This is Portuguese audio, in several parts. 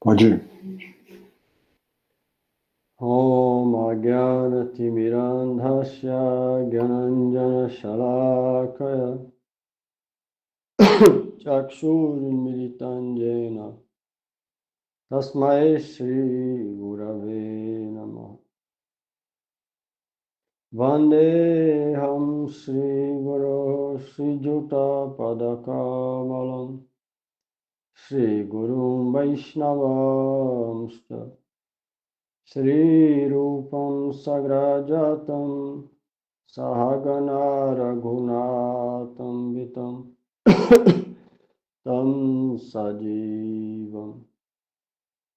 Pode ir. Om Ajnana-timirandhasya Gyananjana-shalakaya Chakshurmilitam Jena Tasmai Shri Gurave Namaha. Vandeham Shri Guru Shri Juta Padakamalam Shri Gurum Vaishnavamscha Shri Rupam Sagrajatam Sahagana Raghunatam Vitam Tam Sajivam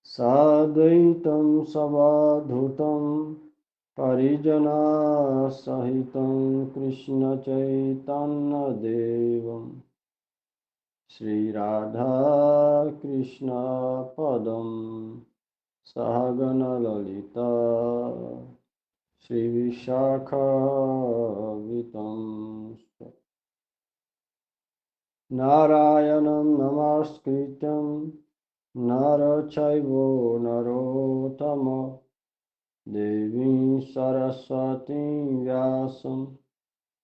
Sadvaitam Savadhutam Parijana Sahitam Krishna Chaitanya Devam Shri Radha Krishna Padam Sahagana Lalita Shri Vishakha Vitam Narayanam Namaskrityam Narachaivo Narottama Devim Saraswati Vyasam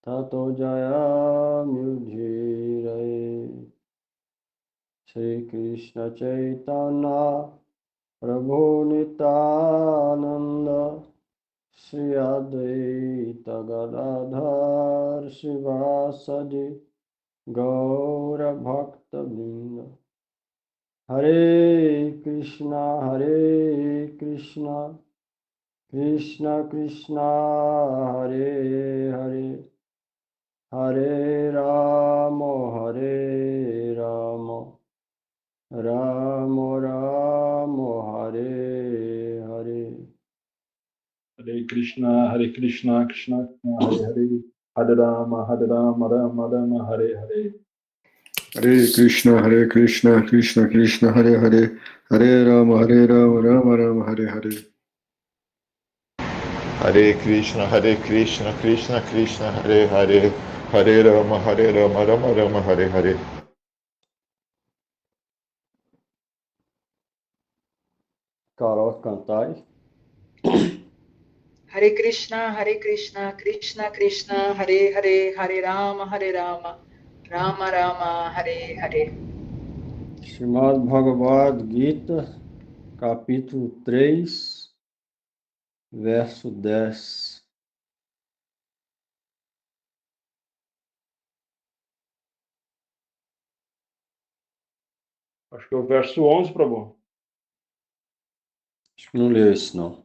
Tato Jayamudhiraye Shri Krishna Chaitanya Prabhu Nityananda Shri Advaita Gadadhar Shivasadi Gaura Bhakta Vrinda Hare Krishna Krishna Krishna Hare Hare Hare Rama Rama Rama Hare Hare Hare Krishna, Krishna Krishna, Hare Hare, Hare Rama, Rama Rama, Hare Hare. Hare Krishna, Krishna Krishna, Hare Hare, Hare Rama, Rama Rama, Hare Hare. Hare Krishna, Krishna Krishna, Hare Hare, Hare Rama, Rama Rama, Hare Hare. Carol, cantai. Hare Krishna, Krishna Krishna, Hare Hare, Hare Rama, Rama Rama, Hare Hare. Srimad Bhagavad Gita, capítulo 3, verso 10. Acho que é o verso 11, Prabhu. Acho que não leu esse, não.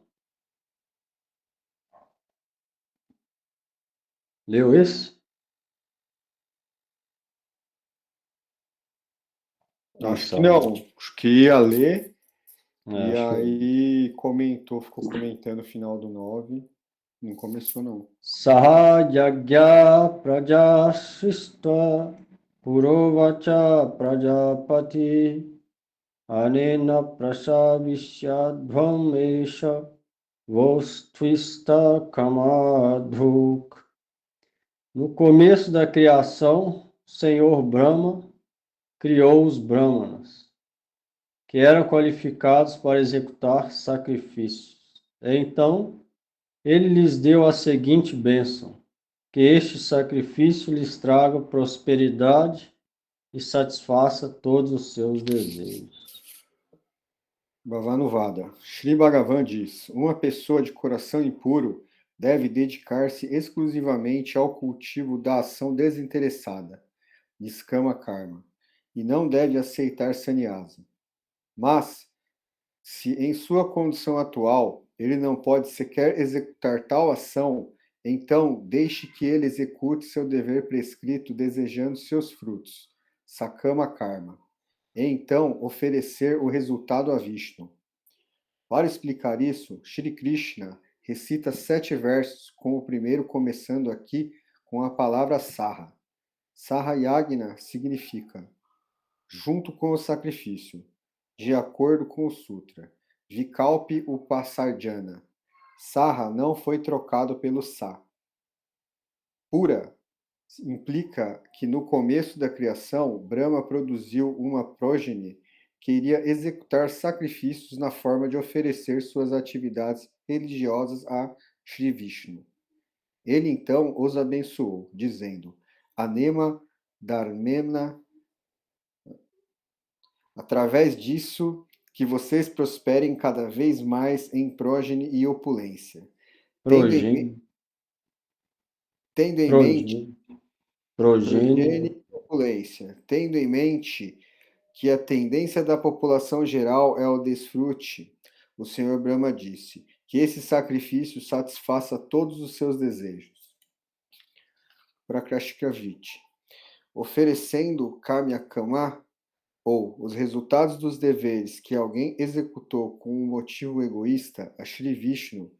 Leu esse? Acho que não. Acho que ia ler. E aí ficou comentando no final do 9. Não começou, não. Sahajagya Prajashista Purovacha Prajapati Anena Prasavisyadvam Esha Vostvista Kamadhuk. No começo da criação, o Senhor Brahma criou os Brahmanas, que eram qualificados para executar sacrifícios. Então, ele lhes deu a seguinte bênção: que este sacrifício lhes traga prosperidade e satisfaça todos os seus desejos. Bhavanuvada. Sri Bhagavan diz: uma pessoa de coração impuro deve dedicar-se exclusivamente ao cultivo da ação desinteressada, Niskama Karma, e não deve aceitar sannyasa. Mas, se em sua condição atual ele não pode sequer executar tal ação, então deixe que ele execute seu dever prescrito desejando seus frutos, Sakama Karma, e então oferecer o resultado a Vishnu. Para explicar isso, Shri Krishna recita 7 versos, com o primeiro começando aqui com a palavra Saha. Saha Yagna significa junto com o sacrifício, de acordo com o Sutra. Vikalpi Upasarjana. Saha não foi trocado pelo Sa. Pura implica que no começo da criação, Brahma produziu uma prógene queria executar sacrifícios na forma de oferecer suas atividades religiosas a Shri Vishnu. Ele então os abençoou, dizendo: Anema Dharmena, através disso, que vocês prosperem cada vez mais em prógene e opulência. Tendo em mente progênie e opulência, tendo em mente que a tendência da população geral é o desfrute, o Senhor Brahma disse que esse sacrifício satisfaça todos os seus desejos. Prakrashikaviti. Oferecendo Kamya Kama, ou os resultados dos deveres que alguém executou com um motivo egoísta, a Shri Vishnu,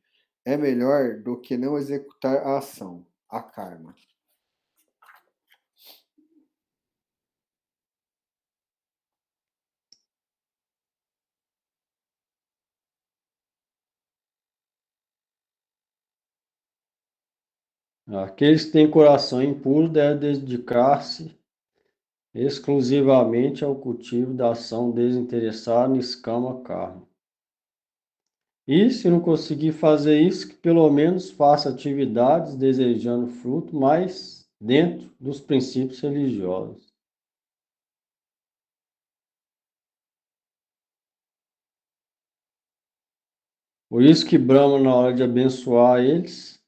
é melhor do que não executar a ação, a karma. Aqueles que têm coração impuro devem dedicar-se exclusivamente ao cultivo da ação desinteressada niskama karma. E, se não conseguir fazer isso, que pelo menos faça atividades desejando fruto, mas dentro dos princípios religiosos. Por isso que Brahma, na hora de abençoar eles,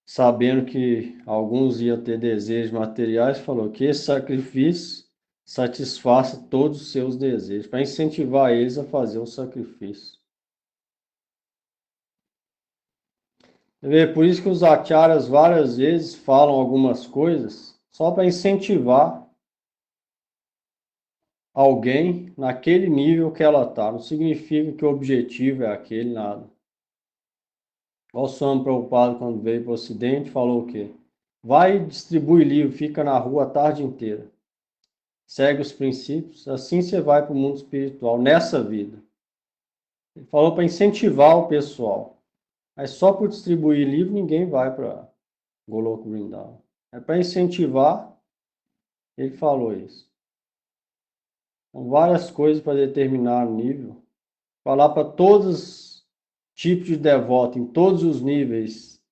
sabendo que alguns iam ter desejos materiais, falou que esse sacrifício satisfaça todos os seus desejos, para incentivar eles a fazer o sacrifício. Por isso que os acharyas várias vezes falam algumas coisas só para incentivar alguém naquele nível que ela está. Não significa que o objetivo é aquele, nada. O Swami Prabhupada, quando veio para o Ocidente, falou o quê? Vai distribuir livro, fica na rua a tarde inteira. Segue os princípios, assim você vai para o mundo espiritual, nessa vida. Ele falou para incentivar o pessoal. Mas só por distribuir livro, ninguém vai para Goloka Vrindavan. É para incentivar, ele falou isso. São várias coisas para determinar o nível. Falar para todos os tipos de devoto, em todos os níveis,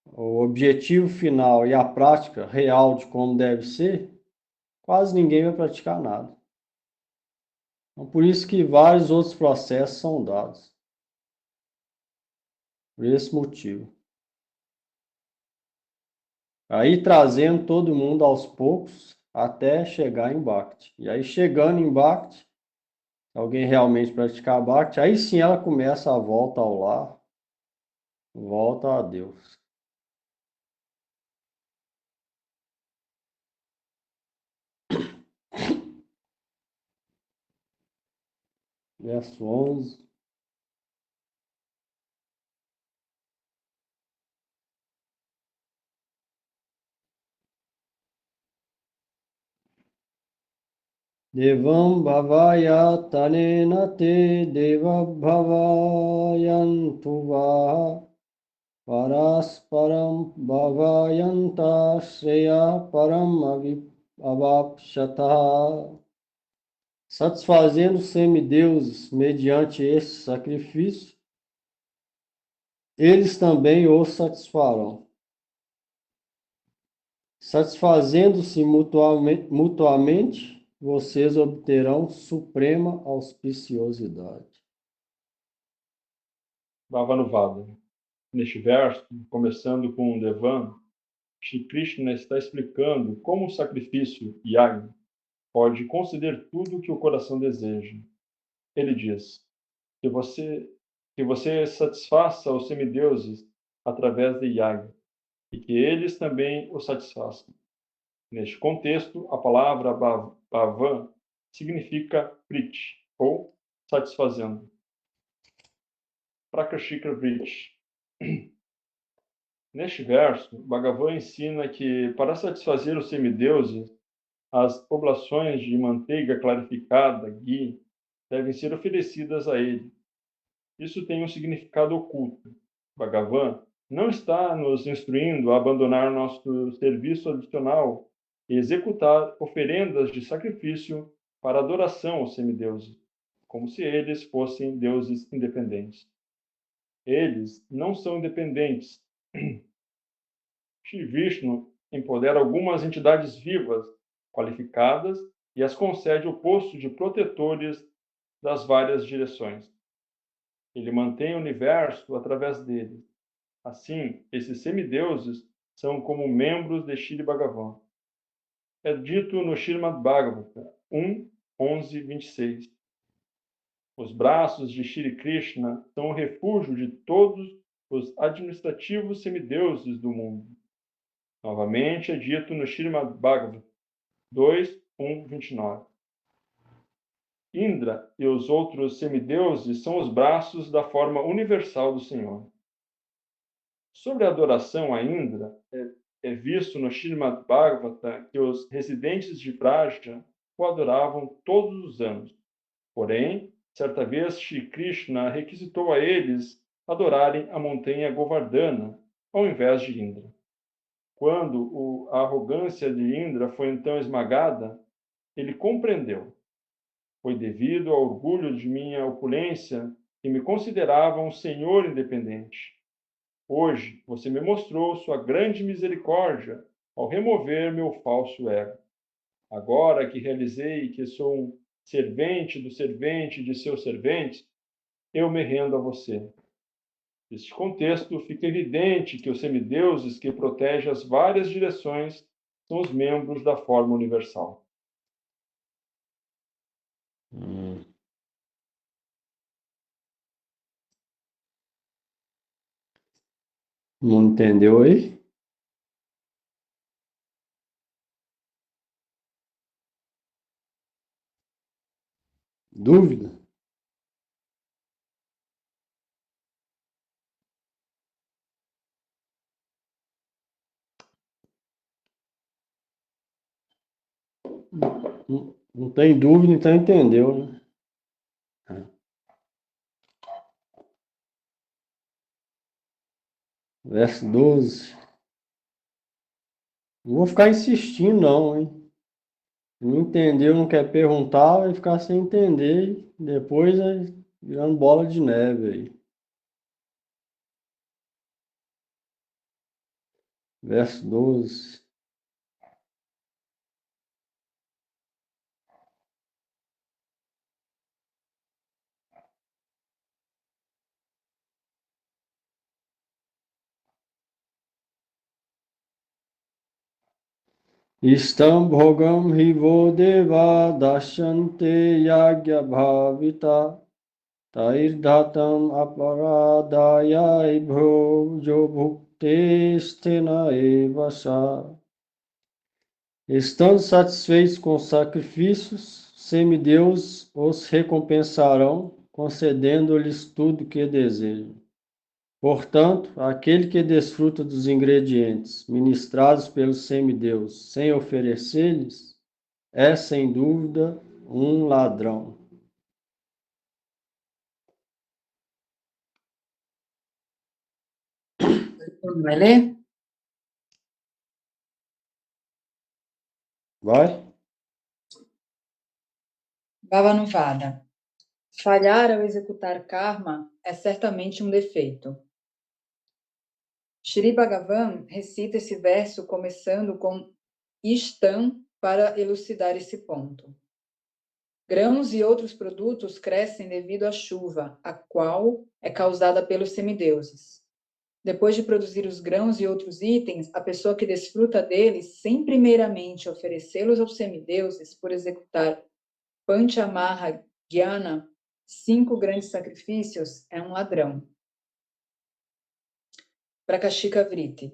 o objetivo final e a prática real de como deve ser, quase ninguém vai praticar nada. Então, por isso que vários outros processos são dados. Por esse motivo. Aí trazendo todo mundo aos poucos até chegar em Bhakti. E aí chegando em Bhakti, se alguém realmente praticar Bhakti, aí sim ela começa a volta ao lar, volta a Deus. Verso 11. Devam bhavaya tanena te deva bhavayantu vaha parasparam bhavayanta shreya param avapshata. Satisfazendo os semideuses mediante esse sacrifício, eles também os satisfarão. Satisfazendo-se mutuamente, vocês obterão suprema auspiciosidade. Bhavanuvada. Neste verso, começando com Devan, Shri Krishna está explicando como o sacrifício yagna pode conceder tudo o que o coração deseja. Ele diz que você satisfaça os semideuses através de yagna e que eles também o satisfaçam. Neste contexto, a palavra bhavan significa priti, ou satisfazendo. Prakashika Vriti. Neste verso, Bhagavan ensina que, para satisfazer os semideuses, as oblações de manteiga clarificada, ghee, devem ser oferecidas a ele. Isso tem um significado oculto. Bhagavan não está nos instruindo a abandonar nosso serviço adicional e executar oferendas de sacrifício para adoração aos semideuses, como se eles fossem deuses independentes. Eles não são independentes. Shri Vishnu empodera algumas entidades vivas, qualificadas, e as concede o posto de protetores das várias direções. Ele mantém o universo através deles. Assim, esses semideuses são como membros de Shri Bhagavan. É dito no Srimad Bhagavata 1, 11, 26. Os braços de Shri Krishna são o refúgio de todos os administrativos semideuses do mundo. Novamente é dito no Srimad Bhagavata 2, 1, 29. Indra e os outros semideuses são os braços da forma universal do Senhor. Sobre a adoração a Indra, é visto no Srimad Bhagavata que os residentes de Vraja o adoravam todos os anos. Porém, certa vez Shri Krishna requisitou a eles adorarem a montanha Govardhana ao invés de Indra. Quando a arrogância de Indra foi então esmagada, ele compreendeu. Foi devido ao orgulho de minha opulência que me consideravam um senhor independente. Hoje, você me mostrou sua grande misericórdia ao remover meu falso ego. Agora que realizei que sou um servente do servente de seus serventes, eu me rendo a você. Neste contexto, fica evidente que os semideuses que protegem as várias direções são os membros da forma universal. Não entendeu aí? Dúvida? Não tem dúvida, então entendeu, né? Verso 12. Não vou ficar insistindo, não, hein? Não entendeu, não quer perguntar, vai ficar sem entender e depois vai virando bola de neve aí. Verso 12. Istam bhogam hivo deva dashante yagya bhavita tairdatam aparadaya ibhojo bhuktestena evasa. Estando satisfeitos com os sacrifícios, semideus os recompensarão, concedendo-lhes tudo o que desejam. Portanto, aquele que desfruta dos ingredientes ministrados pelos semideus sem oferecer-lhes, é sem dúvida um ladrão. Vai ler? Vai? Bhavanuvada. Falhar ao executar karma é certamente um defeito. Shri Bhagavan recita esse verso começando com Ishtam para elucidar esse ponto. Grãos e outros produtos crescem devido à chuva, a qual é causada pelos semideuses. Depois de produzir os grãos e outros itens, a pessoa que desfruta deles, sem primeiramente oferecê-los aos semideuses por executar Panchamaha Gyana, 5 grandes sacrifícios, é um ladrão. Prakashika Vritti.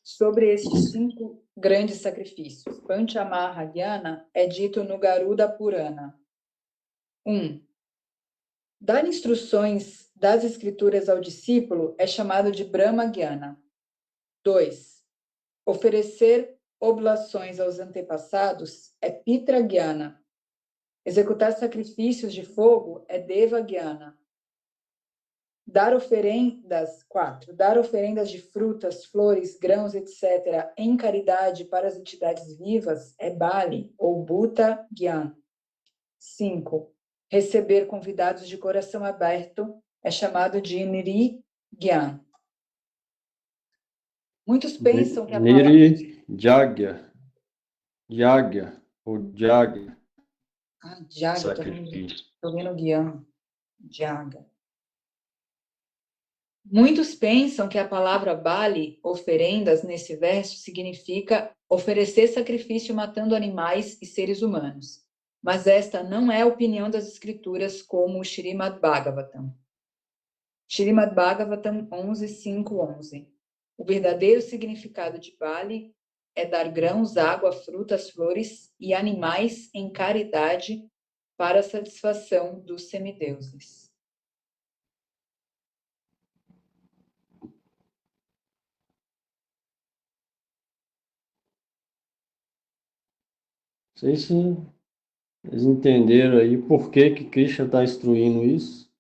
Sobre estes 5 grandes sacrifícios, Panchamaha Gyana é dito no Garuda Purana. 1. Dar instruções das escrituras ao discípulo é chamado de Brahma Gyana. 2. Oferecer oblações aos antepassados é Pitra Gyana. Executar sacrifícios de fogo é Deva Gyana. 4. Dar oferendas de frutas, flores, grãos, etc., em caridade para as entidades vivas é Bali, ou Bhuta Gyan. 5. Receber convidados de coração aberto é chamado de Niri Gyan. Muitos pensam que a palavra... Niri Jagya. Jagya ou Jagya. Jaga, Sacrifício. estou vendo Gyan. Jaga. Muitos pensam que a palavra Bali, oferendas, nesse verso, significa oferecer sacrifício matando animais e seres humanos. Mas esta não é a opinião das escrituras, como o Srimad Bhagavatam. Srimad Bhagavatam 11.5.11. O verdadeiro significado de Bali é dar grãos, água, frutas, flores e animais em caridade para a satisfação dos semideuses. Não sei se eles entenderam aí por que Krishna está instruindo isso.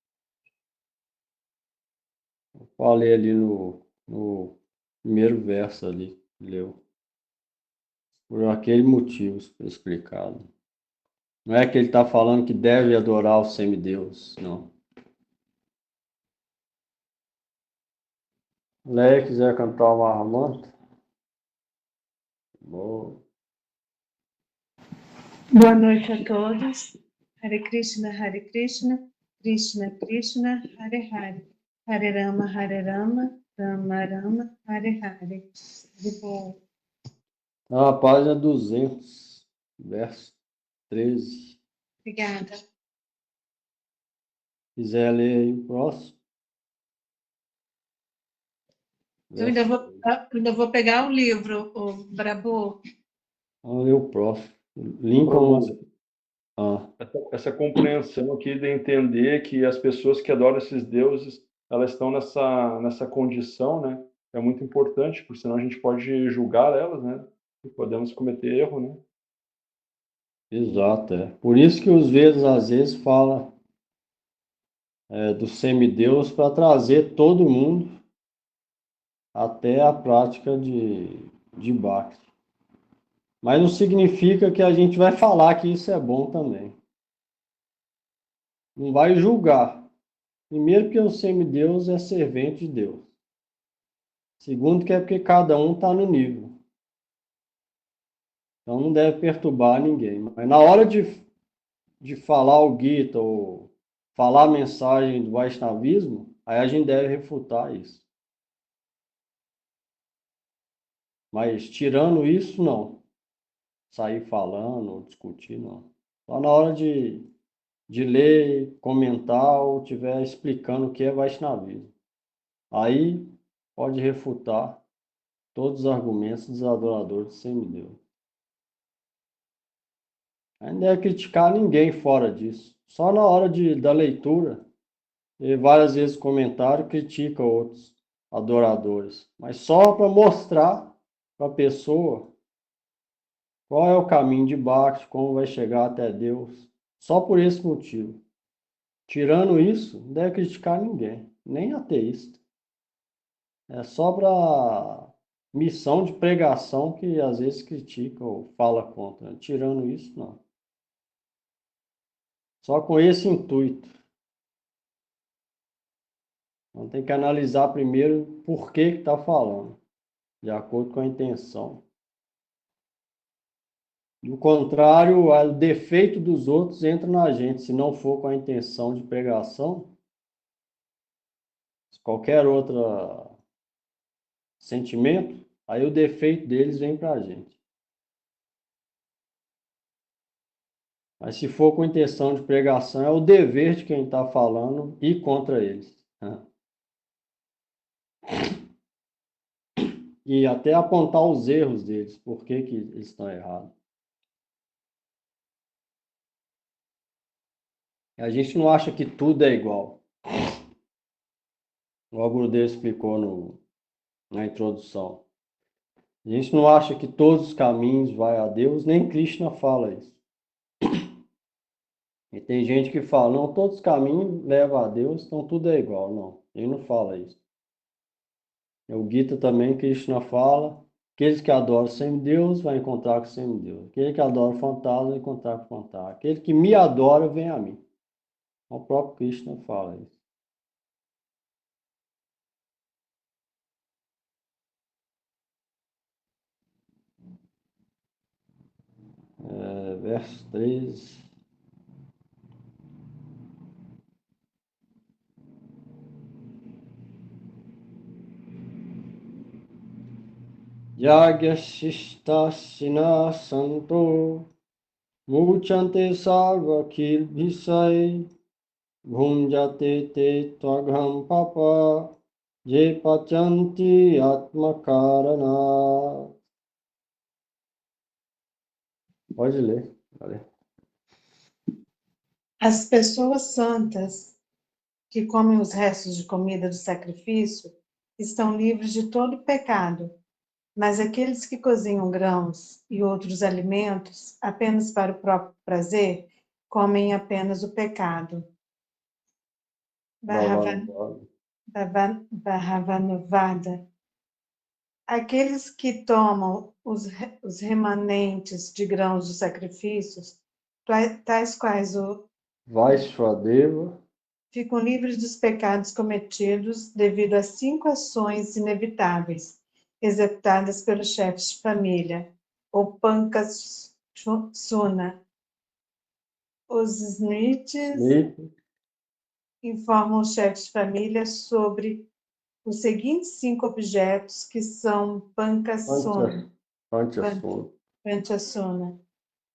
Eu falei ali no primeiro verso ali, leu. Por aquele motivo explicado. Não é que ele está falando que deve adorar o semideus, não. Leia, quiser cantar o Mahamanta? Boa. Boa noite a todos. Hare Krishna, Krishna Krishna, Hare Hare. Hare Rama, Rama Rama, Hare Hare. A página 200, verso 13. Obrigada. Quiser ler aí o próximo. Eu ainda vou pegar o livro, o Brabo. Vamos ler o próximo. Lincoln. Essa compreensão aqui de entender que as pessoas que adoram esses deuses, elas estão nessa condição, né? É muito importante, porque senão a gente pode julgar elas, né? E podemos cometer erro, né? Exato, é. Por isso que os Vedas às vezes falam do semideus para trazer todo mundo até a prática de Bhakti. Mas não significa que a gente vai falar que isso é bom também. Não vai julgar. Primeiro, porque o semideus é servente de Deus. Segundo, que é porque cada um está no nível. Então não deve perturbar ninguém. Mas na hora de falar o Gita ou falar a mensagem do Vaishnavismo, aí a gente deve refutar isso. Mas tirando isso, não. Sair falando ou discutir, não. Só na hora de ler, comentar ou estiver explicando o que é Vaishnavismo. Aí pode refutar todos os argumentos dos adoradores de semideus. Aí não deve criticar ninguém fora disso. Só na hora da leitura, e várias vezes comentário, critica outros adoradores. Mas só para mostrar para a pessoa qual é o caminho de Bhakti, como vai chegar até Deus. Só por esse motivo. Tirando isso, não deve criticar ninguém, nem ateísta. É só para missão de pregação que às vezes critica ou fala contra. Tirando isso, não. Só com esse intuito. Então tem que analisar primeiro por que está falando, de acordo com a intenção. Do contrário, o defeito dos outros entra na gente, se não for com a intenção de pregação, qualquer outro sentimento, aí o defeito deles vem para a gente. Mas se for com intenção de pregação, é o dever de quem está falando ir contra eles. Né? E até apontar os erros deles, por que eles estão errados. A gente não acha que tudo é igual. O Gurudev explicou na introdução. A gente não acha que todos os caminhos vai a Deus, nem Krishna fala isso. E tem gente que fala, não, todos os caminhos levam a Deus, então tudo é igual. Não, ele não fala isso. O Gita também, Krishna fala Aqueles que adoram semideus vai encontrar com semideus. Aquele que adora o fantasma vai encontrar com o fantasma. Aquele que me adora vem a mim. O próprio Krishna fala isso. Verso 13. Yagyashishtasina santo muchante sarva kilbhisai bhunjate te tvagham papa je pachanti atmakarana. Pode ler. Valeu. As pessoas santas que comem os restos de comida do sacrifício estão livres de todo pecado, mas aqueles que cozinham grãos e outros alimentos apenas para o próprio prazer comem apenas o pecado. Bhavanuvada. Aqueles que tomam os remanentes de grãos dos sacrifícios, tais quais o Vaishvadeva, ficam livres dos pecados cometidos devido a 5 ações inevitáveis, executadas pelos chefes de família, ou Pankasuna. Os Smrits informam os chefes de família sobre os seguintes 5 objetos que são Pankasuna. Panchasuna.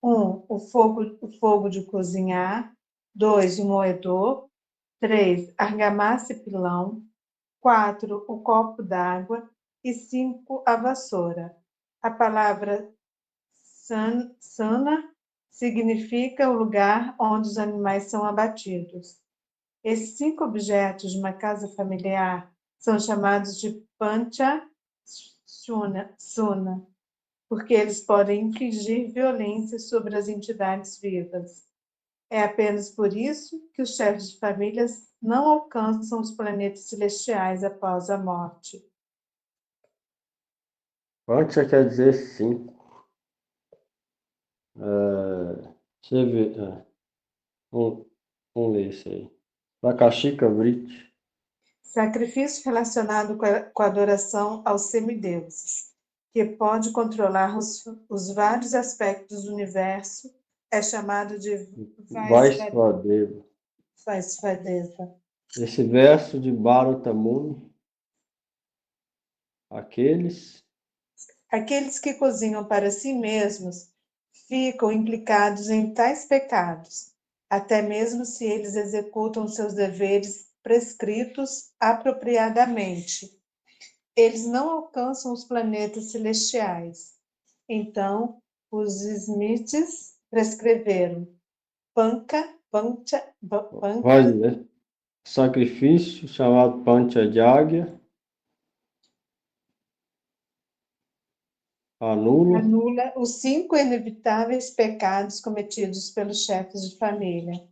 1. O fogo de cozinhar. 2. O moedor. 3. Argamassa e pilão. 4. O copo d'água. E 5. A vassoura. A palavra sana significa o lugar onde os animais são abatidos. Esses 5 objetos de uma casa familiar são chamados de Panchasuna, porque eles podem infligir violência sobre as entidades vivas. É apenas por isso que os chefes de famílias não alcançam os planetas celestiais após a morte. Pancha quer dizer 5. Você vê. Vamos ler isso aí. Prakashika Vriti. Sacrifício relacionado com a adoração aos semideuses, que pode controlar os vários aspectos do universo, é chamado de Vaishvadeva. Esse verso de Bharata Muni, aqueles que cozinham para si mesmos ficam implicados em tais pecados, até mesmo se eles executam seus deveres prescritos apropriadamente. Eles não alcançam os planetas celestiais. Então, os Smrits prescreveram Pancha, Pode ler. Sacrifício chamado Panchajagya anula os 5 inevitáveis pecados cometidos pelos chefes de família.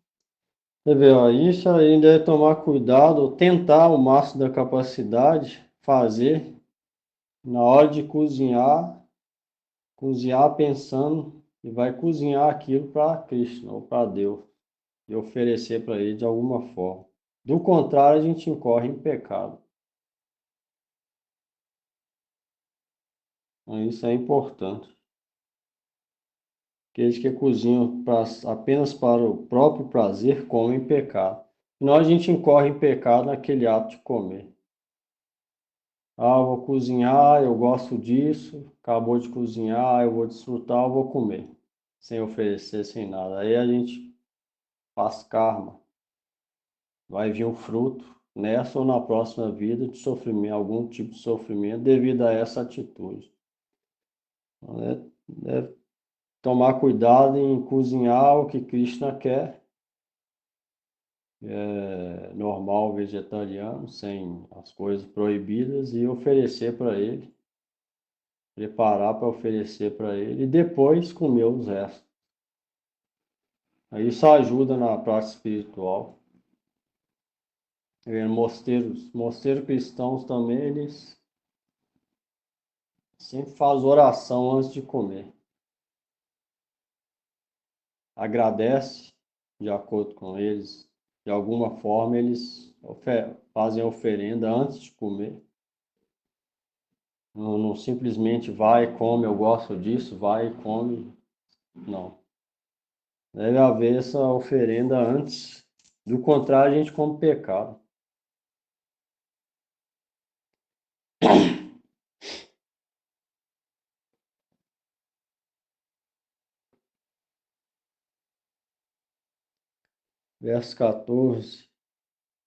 Você vê, ó, isso aí deve tomar cuidado, tentar o máximo da capacidade fazer na hora de cozinhar pensando que vai cozinhar aquilo para Krishna ou para Deus e oferecer para ele de alguma forma. Do contrário, a gente incorre em pecado. Então, isso é importante. Aqueles que cozinham apenas para o próprio prazer comem pecado. Senão a gente incorre em pecado naquele ato de comer. Ah, eu vou cozinhar, eu gosto disso, acabou de cozinhar, eu vou desfrutar, eu vou comer. Sem oferecer, sem nada. Aí a gente faz karma. Vai vir um fruto nessa ou na próxima vida de sofrimento, algum tipo de sofrimento devido a essa atitude. Então, deve tomar cuidado em cozinhar o que Krishna quer. Normal, vegetariano, sem as coisas proibidas, e oferecer para ele, preparar para oferecer para ele e depois comer os restos. Aí isso ajuda na prática espiritual. Mosteiros cristãos também, eles sempre faz oração antes de comer. Agradece, de acordo com eles, de alguma forma eles fazem a oferenda antes de comer. Não simplesmente vai e come, eu gosto disso, vai e come. Não. Deve haver essa oferenda antes. Do contrário, a gente come pecado. Verso 14.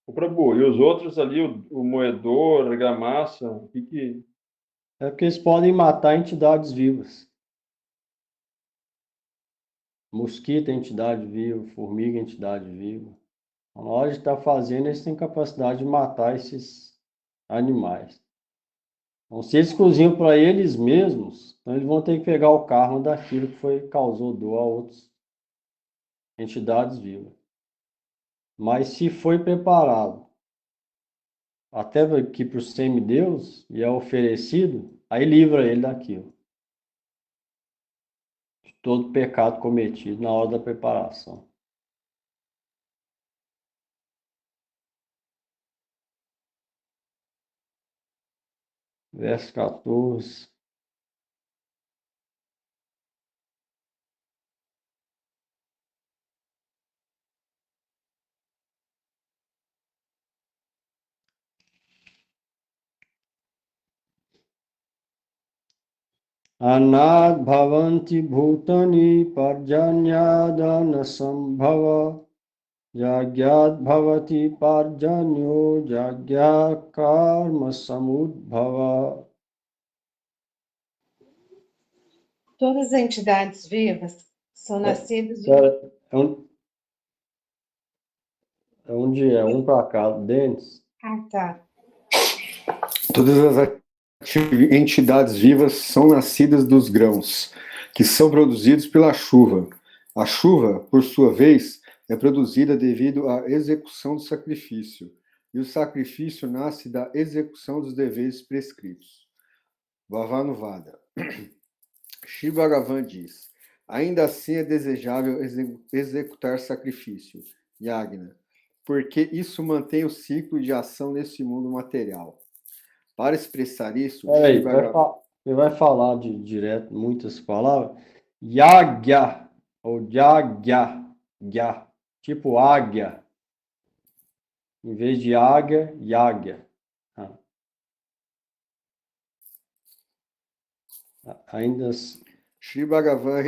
O Prabhu, e os outros ali, o moedor, a argamassa, o que É porque eles podem matar entidades vivas. Mosquito é entidade viva, formiga é entidade viva. Na hora de estar fazendo, eles têm capacidade de matar esses animais. Então, se eles cozinham para eles mesmos, então eles vão ter que pegar o karma daquilo que causou dor a outras entidades vivas. Mas se foi preparado até aqui para o semideus e é oferecido, aí livra ele daquilo. De todo pecado cometido na hora da preparação. Verso 14. Anad bhavanti bhutani parjanyadana sambhava jagyat bhavati parjanyo jagya karma samudbhava. Todas as entidades vivas são nascidas do... Cara, onde é? Um para cá, Denis. Ah, tá. Todas as entidades vivas são nascidas dos grãos, que são produzidos pela chuva. A chuva, por sua vez, é produzida devido à execução do sacrifício, e o sacrifício nasce da execução dos deveres prescritos. Bhavanuvada. Shri Bhagavan diz: ainda assim é desejável executar sacrifício, Yagna, porque isso mantém o ciclo de ação nesse mundo material. Para expressar isso, Peraí, você vai falar direto muitas palavras. Yagya, ou Yagya, Gya, tipo águia. Em vez de águia, Yagya. Ainda Shri Bhagavan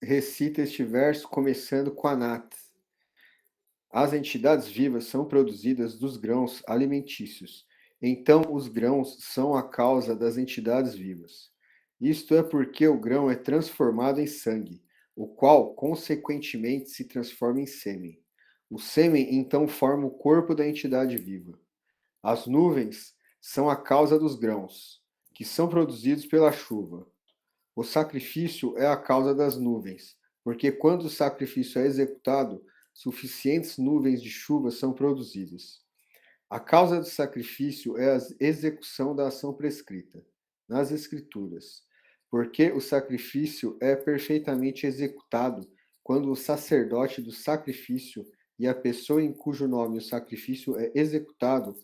recita este verso começando com Anat. As entidades vivas são produzidas dos grãos alimentícios. Então, os grãos são a causa das entidades vivas. Isto é porque o grão é transformado em sangue, o qual, consequentemente, se transforma em sêmen. O sêmen, então, forma o corpo da entidade viva. As nuvens são a causa dos grãos, que são produzidos pela chuva. O sacrifício é a causa das nuvens, porque quando o sacrifício é executado, suficientes nuvens de chuva são produzidas. A causa do sacrifício é a execução da ação prescrita, nas Escrituras, porque o sacrifício é perfeitamente executado quando o sacerdote do sacrifício e a pessoa em cujo nome o sacrifício é executado,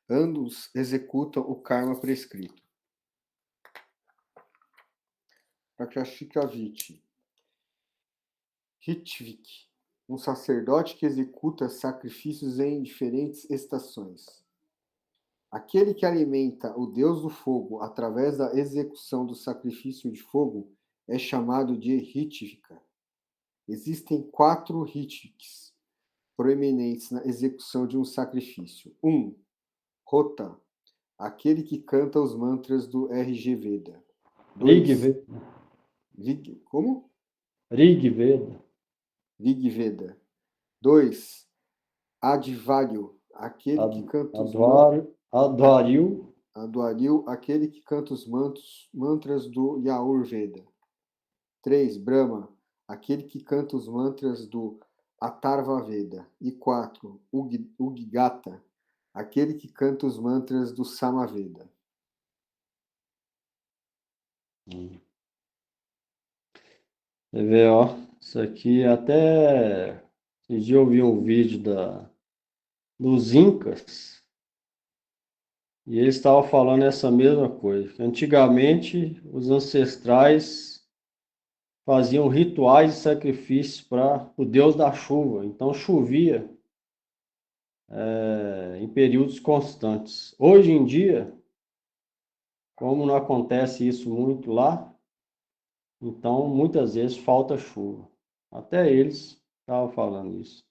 ambos executam o karma prescrito. Prakashikaviti. Ritvik, um sacerdote que executa sacrifícios em diferentes estações. Aquele que alimenta o deus do fogo através da execução do sacrifício de fogo é chamado de Ritvika. Existem 4 Ritviks proeminentes na execução de um sacrifício. 1. Rota, aquele que canta os mantras do RG Veda. 2. Como? Rig Veda. Rig Veda. 2. Advaryo, aquele que canta os Advaryo, aquele que canta os mantras do Yaur Veda. 3. Brahma, aquele que canta os mantras do Atharva Veda. E 4. Ugigata, aquele que canta os mantras do Samaveda. Você vê, ó, isso aqui até... Esse dia eu vi um vídeo dos Incas e eles estavam falando essa mesma coisa. Que antigamente, os ancestrais faziam rituais de sacrifício para o Deus da chuva. Então, chovia em períodos constantes. Hoje em dia, como não acontece isso muito lá, então muitas vezes falta chuva. Até eles estavam falando isso.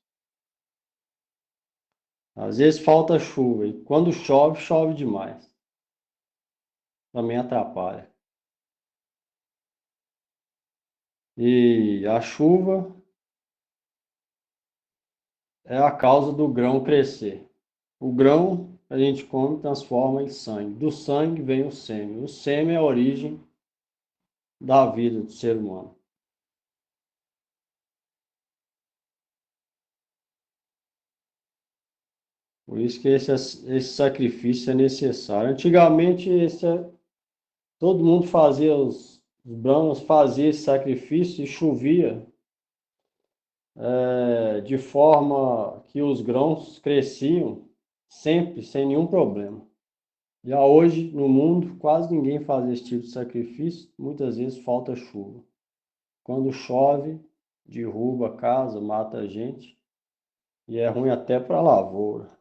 Às vezes falta chuva e quando chove, chove demais. Também atrapalha. E a chuva é a causa do grão crescer. O grão a gente come e transforma em sangue. Do sangue vem o sêmen. O sêmen é a origem da vida do ser humano. Por isso que esse sacrifício é necessário. Antigamente, todo mundo fazia, os brahmanas faziam esse sacrifício e chovia de forma que os grãos cresciam sempre, sem nenhum problema. Já hoje, no mundo, quase ninguém faz esse tipo de sacrifício, muitas vezes falta chuva. Quando chove, derruba a casa, mata a gente, e é ruim até para a lavoura.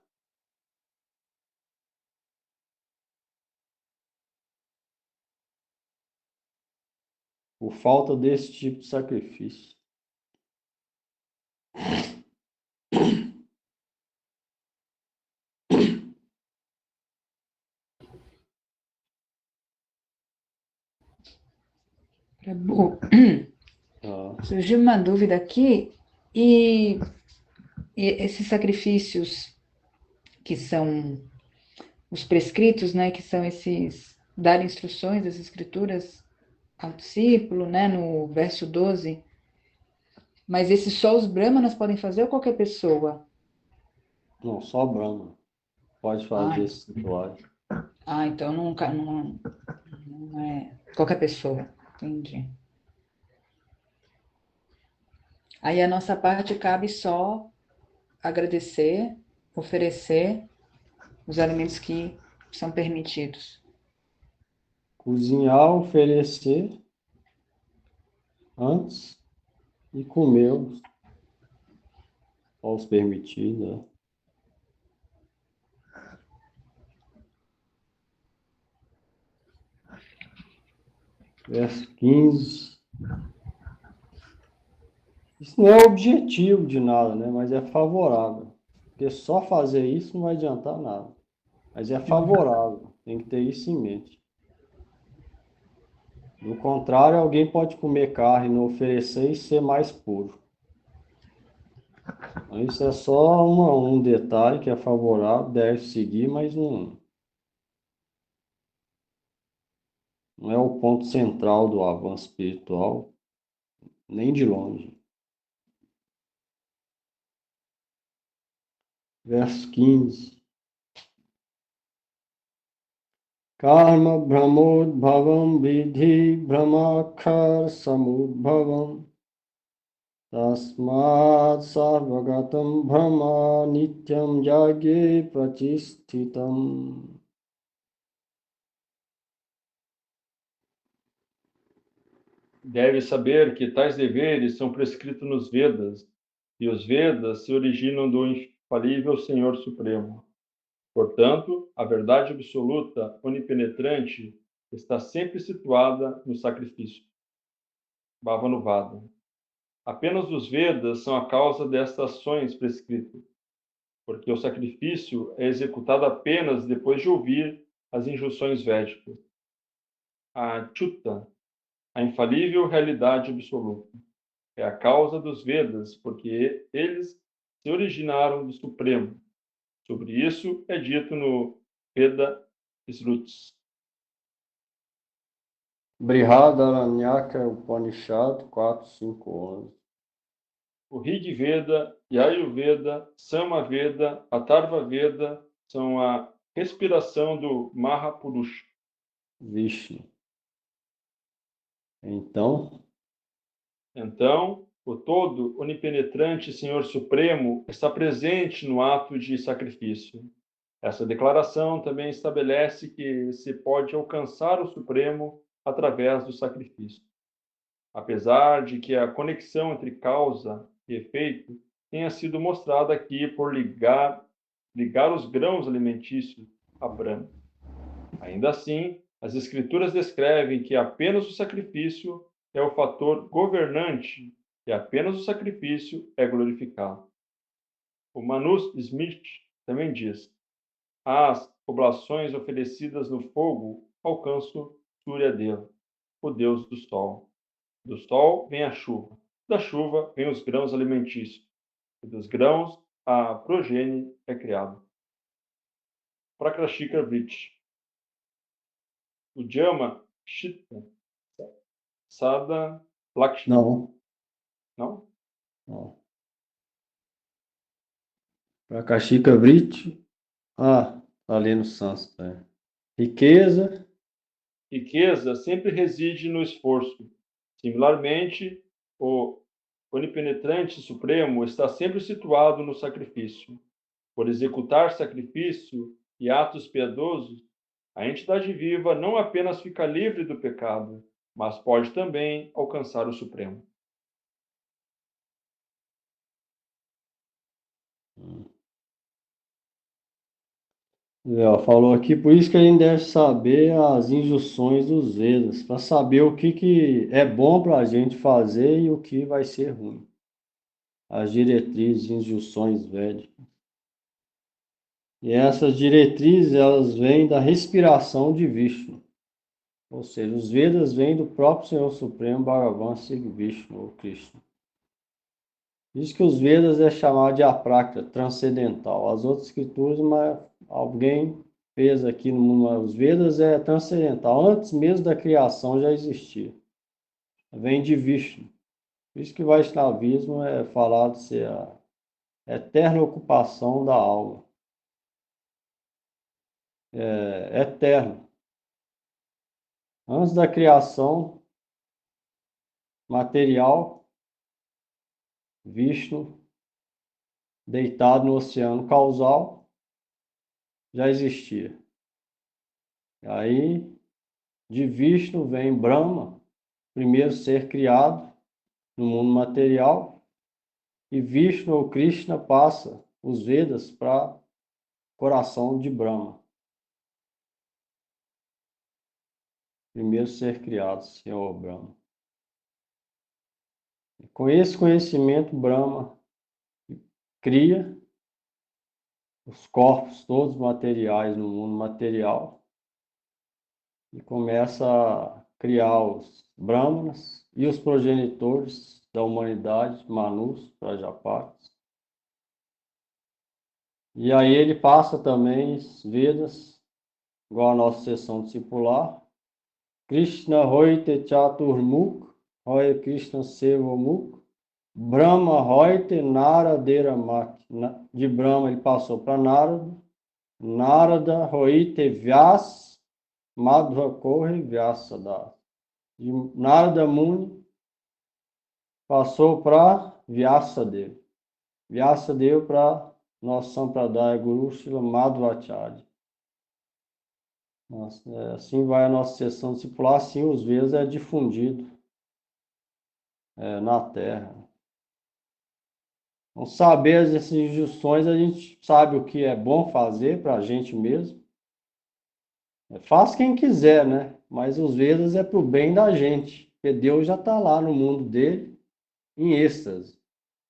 Por falta desse tipo de sacrifício. Prabhu, Ah, surgiu uma dúvida aqui, e esses sacrifícios que são os prescritos, né, que são esses, dar instruções das escrituras ao discípulo, né, no verso 12, mas esses só os brahmanas podem fazer ou qualquer pessoa? não, só Brahma pode Ah, fazer esse ritual. então não é qualquer pessoa, entendi. Aí a nossa parte cabe só agradecer, oferecer os alimentos que são permitidos. Cozinhar, oferecer antes e comer aos permitidos. Né? Verso 15. Isso não é objetivo de nada, né? Mas é favorável. Porque só fazer isso não vai adiantar nada. Mas é favorável. Tem que ter isso em mente. Do contrário, alguém pode comer carne, não oferecer e ser mais puro. Então, isso é só um detalhe que é favorável, deve seguir, mas não é o ponto central do avanço espiritual, nem de longe. Verso 15. Karma brahmodbhavam vidhi brahmakhar samudbhavam tasmad sarvagatam brahma nityam yagye prachisthitam. Deve saber que tais deveres são prescritos nos Vedas, e os Vedas se originam do infalível Senhor Supremo. Portanto, a verdade absoluta, onipenetrante, está sempre situada no sacrifício. Bhavanuvada. Apenas os Vedas são a causa destas ações prescritas, porque o sacrifício é executado apenas depois de ouvir as injunções védicas. A Chuta, a infalível realidade absoluta, é a causa dos Vedas, porque eles se originaram do Supremo. Sobre isso é dito no Veda Srutis. Brihadaranyaka Upanishad 4.5.11. O Rig Veda, Yajurveda, Samaveda, Atharva Veda são a respiração do Mahapurusha. Vishnu. Então, o todo onipenetrante Senhor Supremo está presente no ato de sacrifício. Essa declaração também estabelece que se pode alcançar o Supremo através do sacrifício. Apesar de que a conexão entre causa e efeito tenha sido mostrada aqui por ligar os grãos alimentícios a Brahma. Ainda assim, as Escrituras descrevem que apenas o sacrifício é o fator governante e apenas o sacrifício é glorificado. O Manus Smith também diz: as oblações oferecidas no fogo alcançam Surya Deva, o deus do sol. Do sol vem a chuva, da chuva vem os grãos alimentícios, e dos grãos a progênie é criada. Prakrashika Vriti. O Jama Shita Sada Lakshmi. Não. Não? Prakashika Vriti. Tá ali no sânscrito. Riqueza. Riqueza sempre reside no esforço. Similarmente, o onipenetrante supremo está sempre situado no sacrifício. Por executar sacrifício e atos piedosos, a entidade viva não apenas fica livre do pecado, mas pode também alcançar o Supremo. Falou aqui, por isso que a gente deve saber as injunções dos Vedas, para saber o que é bom para a gente fazer e o que vai ser ruim. As diretrizes, injunções védicas. E essas diretrizes, elas vêm da respiração de Vishnu. Ou seja, os Vedas vêm do próprio Senhor Supremo, Bhagavan Sri Vishnu, ou Krishna. Diz que os Vedas é chamado de aprakta, transcendental. As outras escrituras, mas alguém fez aqui no mundo, mas os Vedas é transcendental. Antes mesmo da criação já existia. Vem de Vishnu. Por isso que Vaishnavismo é falado ser a eterna ocupação da alma. É eterno. Antes da criação material, Vishnu, deitado no oceano causal, já existia. Aí, de Vishnu vem Brahma, primeiro ser criado no mundo material, e Vishnu ou Krishna passa os Vedas para o coração de Brahma. Primeiro ser criado, Senhor Brahma. E com esse conhecimento, Brahma cria os corpos todos materiais no mundo material e começa a criar os Brahmanas e os progenitores da humanidade, Manus, Prajapatis. E aí ele passa também os Vedas, igual a nossa sessão discipular. Krishna Hoite Chaturmukh, Hoye Krishna Sevamukh, Brahma Hoite Naradera Mak. De Brahma ele passou para Narada, Narada Hoite Vyas, Madhva Corre Vyasadasa. De Narada Muni passou para Vyasadeva. Vyasadeva para nosso Sampradaya Guru Srila Madhvacharya. Assim vai a nossa sessão discipular, assim os Vedas é difundido na Terra. Então, saber essas injunções, a gente sabe o que é bom fazer para a gente mesmo. Faz quem quiser, né? Mas os Vedas é para o bem da gente, porque Deus já está lá no mundo dele, em êxtase,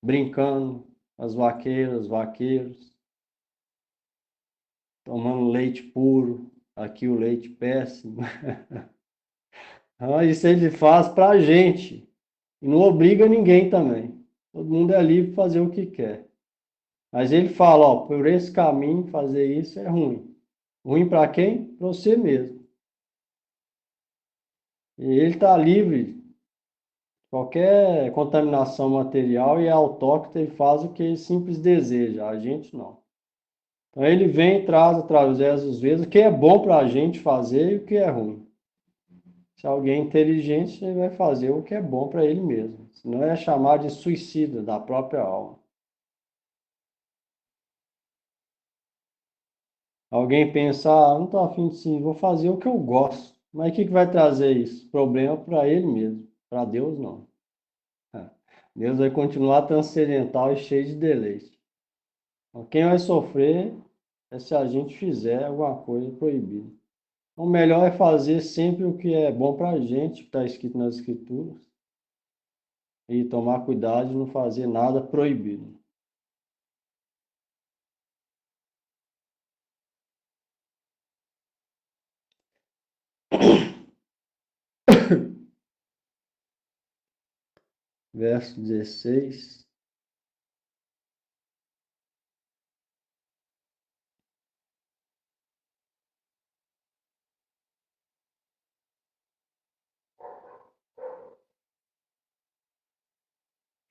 brincando, as vaqueiras, vaqueiros, tomando leite puro, aqui o leite péssimo. Isso ele faz para a gente, e não obriga ninguém também. Todo mundo é livre para fazer o que quer. Mas ele fala, ó, por esse caminho fazer isso é ruim. Ruim para quem? Para você mesmo. E ele está livre de qualquer contaminação material e é autóctone, ele faz o que ele simples deseja, a gente não. Então ele vem e traz através dos Vedas o que é bom para a gente fazer e o que é ruim. Se alguém é inteligente, ele vai fazer o que é bom para ele mesmo. Senão é chamar de suicida da própria alma. Alguém pensa, não estou afim de sim, vou fazer o que eu gosto. Mas o que vai trazer isso? Problema para ele mesmo. Para Deus, não. Deus vai continuar transcendental e cheio de deleite. Então, quem vai sofrer é se a gente fizer alguma coisa proibida. O melhor é fazer sempre o que é bom para a gente, que está escrito nas Escrituras, e tomar cuidado de não fazer nada proibido. Verso 16.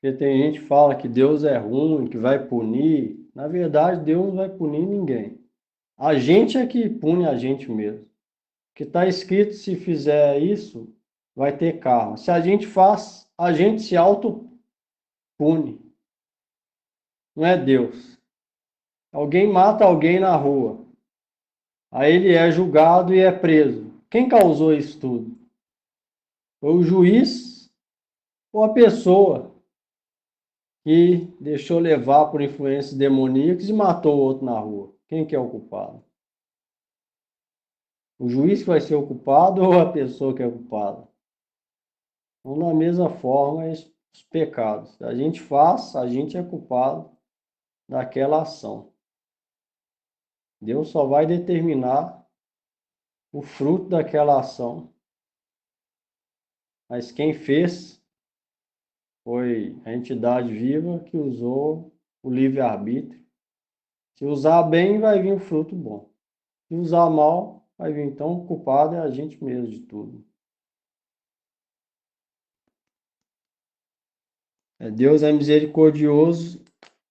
Porque tem gente que fala que Deus é ruim, que vai punir. Na verdade, Deus não vai punir ninguém. A gente é que pune a gente mesmo. Que está escrito, se fizer isso, vai ter karma. Se a gente faz, a gente se auto-pune. Não é Deus. Alguém mata alguém na rua. Aí ele é julgado e é preso. Quem causou isso tudo? Foi o juiz ou a pessoa que deixou levar por influências demoníacas e matou o outro na rua? Quem que é o culpado? O juiz que vai ser o culpado ou a pessoa que é culpada? Então, da mesma forma, os pecados. A gente faz, a gente é culpado daquela ação. Deus só vai determinar o fruto daquela ação. Mas quem fez foi a entidade viva que usou o livre-arbítrio. Se usar bem, vai vir o fruto bom. Se usar mal, vai vir. Então, o culpado é a gente mesmo de tudo. Deus é misericordioso,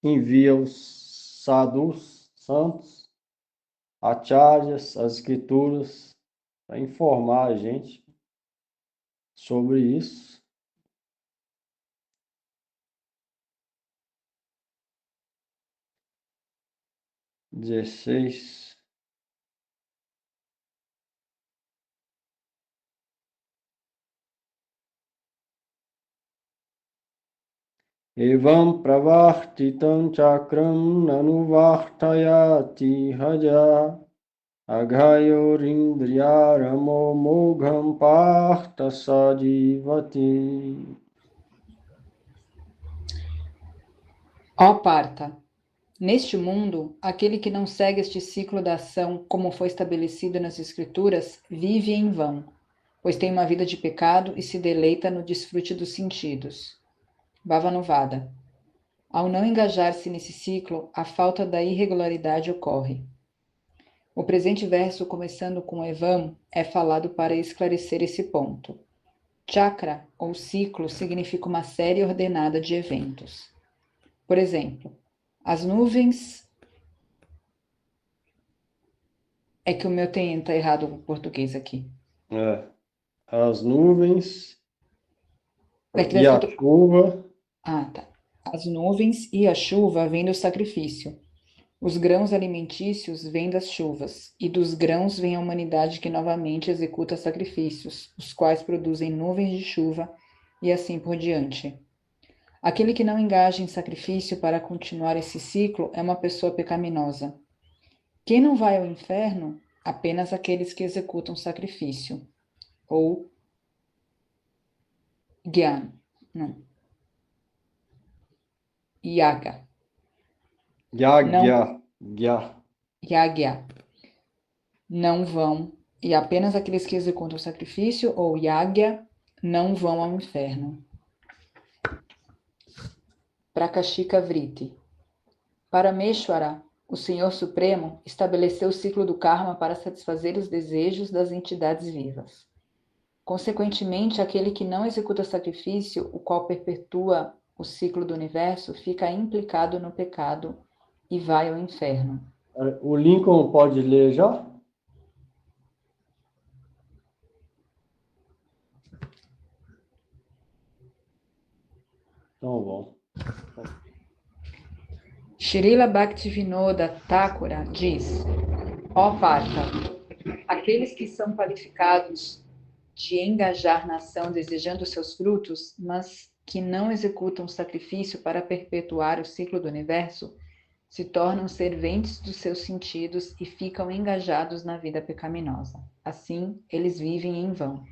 envia os sadhus, santos, acharyas, as escrituras, para informar a gente sobre isso. Dezesseis. Evam pravartitam chakram nanuvartayati haja aghayorindriyaramo mogham parta sadivati. Ó Parta, neste mundo, aquele que não segue este ciclo da ação como foi estabelecido nas Escrituras, vive em vão, pois tem uma vida de pecado e se deleita no desfrute dos sentidos. Bhavanuvada. Ao não engajar-se nesse ciclo, a falta da irregularidade ocorre. O presente verso, começando com Evam, é falado para esclarecer esse ponto. Chakra, ou ciclo, significa uma série ordenada de eventos. Por exemplo, as nuvens... É que o meu tá errado o português aqui. As nuvens e a chuva. Ah, tá. As nuvens e a chuva vêm do sacrifício. Os grãos alimentícios vêm das chuvas, e dos grãos vem a humanidade que novamente executa sacrifícios, os quais produzem nuvens de chuva, e assim por diante. Aquele que não engaja em sacrifício para continuar esse ciclo é uma pessoa pecaminosa. Quem não vai ao inferno? Apenas aqueles que executam sacrifício, ou Gyan, não. Yaga. Yagya. Yagya. Não vão, e apenas aqueles que executam o sacrifício, ou Yagya, não vão ao inferno. Prakashika Vritti. Parameshwara, o Senhor Supremo, estabeleceu o ciclo do karma para satisfazer os desejos das entidades vivas. Consequentemente, aquele que não executa sacrifício, o qual perpetua o ciclo do universo, fica implicado no pecado e vai ao inferno. O Lincoln pode ler já? Então, bom. Srila Bhaktivinoda Thakura diz: ó Partha, aqueles que são qualificados de engajar na ação desejando seus frutos, mas que não executam sacrifício para perpetuar o ciclo do universo, se tornam serventes dos seus sentidos e ficam engajados na vida pecaminosa. Assim, eles vivem em vão.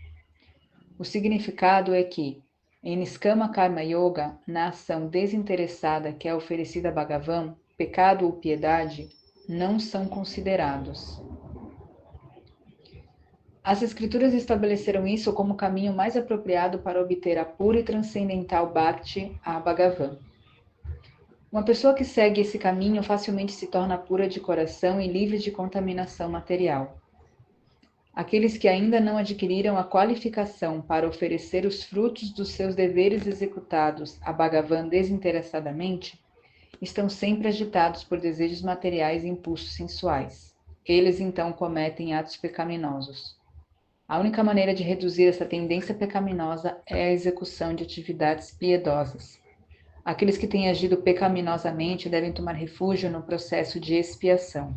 O significado é que, em Niskama Karma Yoga, na ação desinteressada que é oferecida a Bhagavan, pecado ou piedade não são considerados. As escrituras estabeleceram isso como o caminho mais apropriado para obter a pura e transcendental Bhakti a Bhagavan. Uma pessoa que segue esse caminho facilmente se torna pura de coração e livre de contaminação material. Aqueles que ainda não adquiriram a qualificação para oferecer os frutos dos seus deveres executados a Bhagavan desinteressadamente, estão sempre agitados por desejos materiais e impulsos sensuais. Eles então cometem atos pecaminosos. A única maneira de reduzir essa tendência pecaminosa é a execução de atividades piedosas. Aqueles que têm agido pecaminosamente devem tomar refúgio no processo de expiação.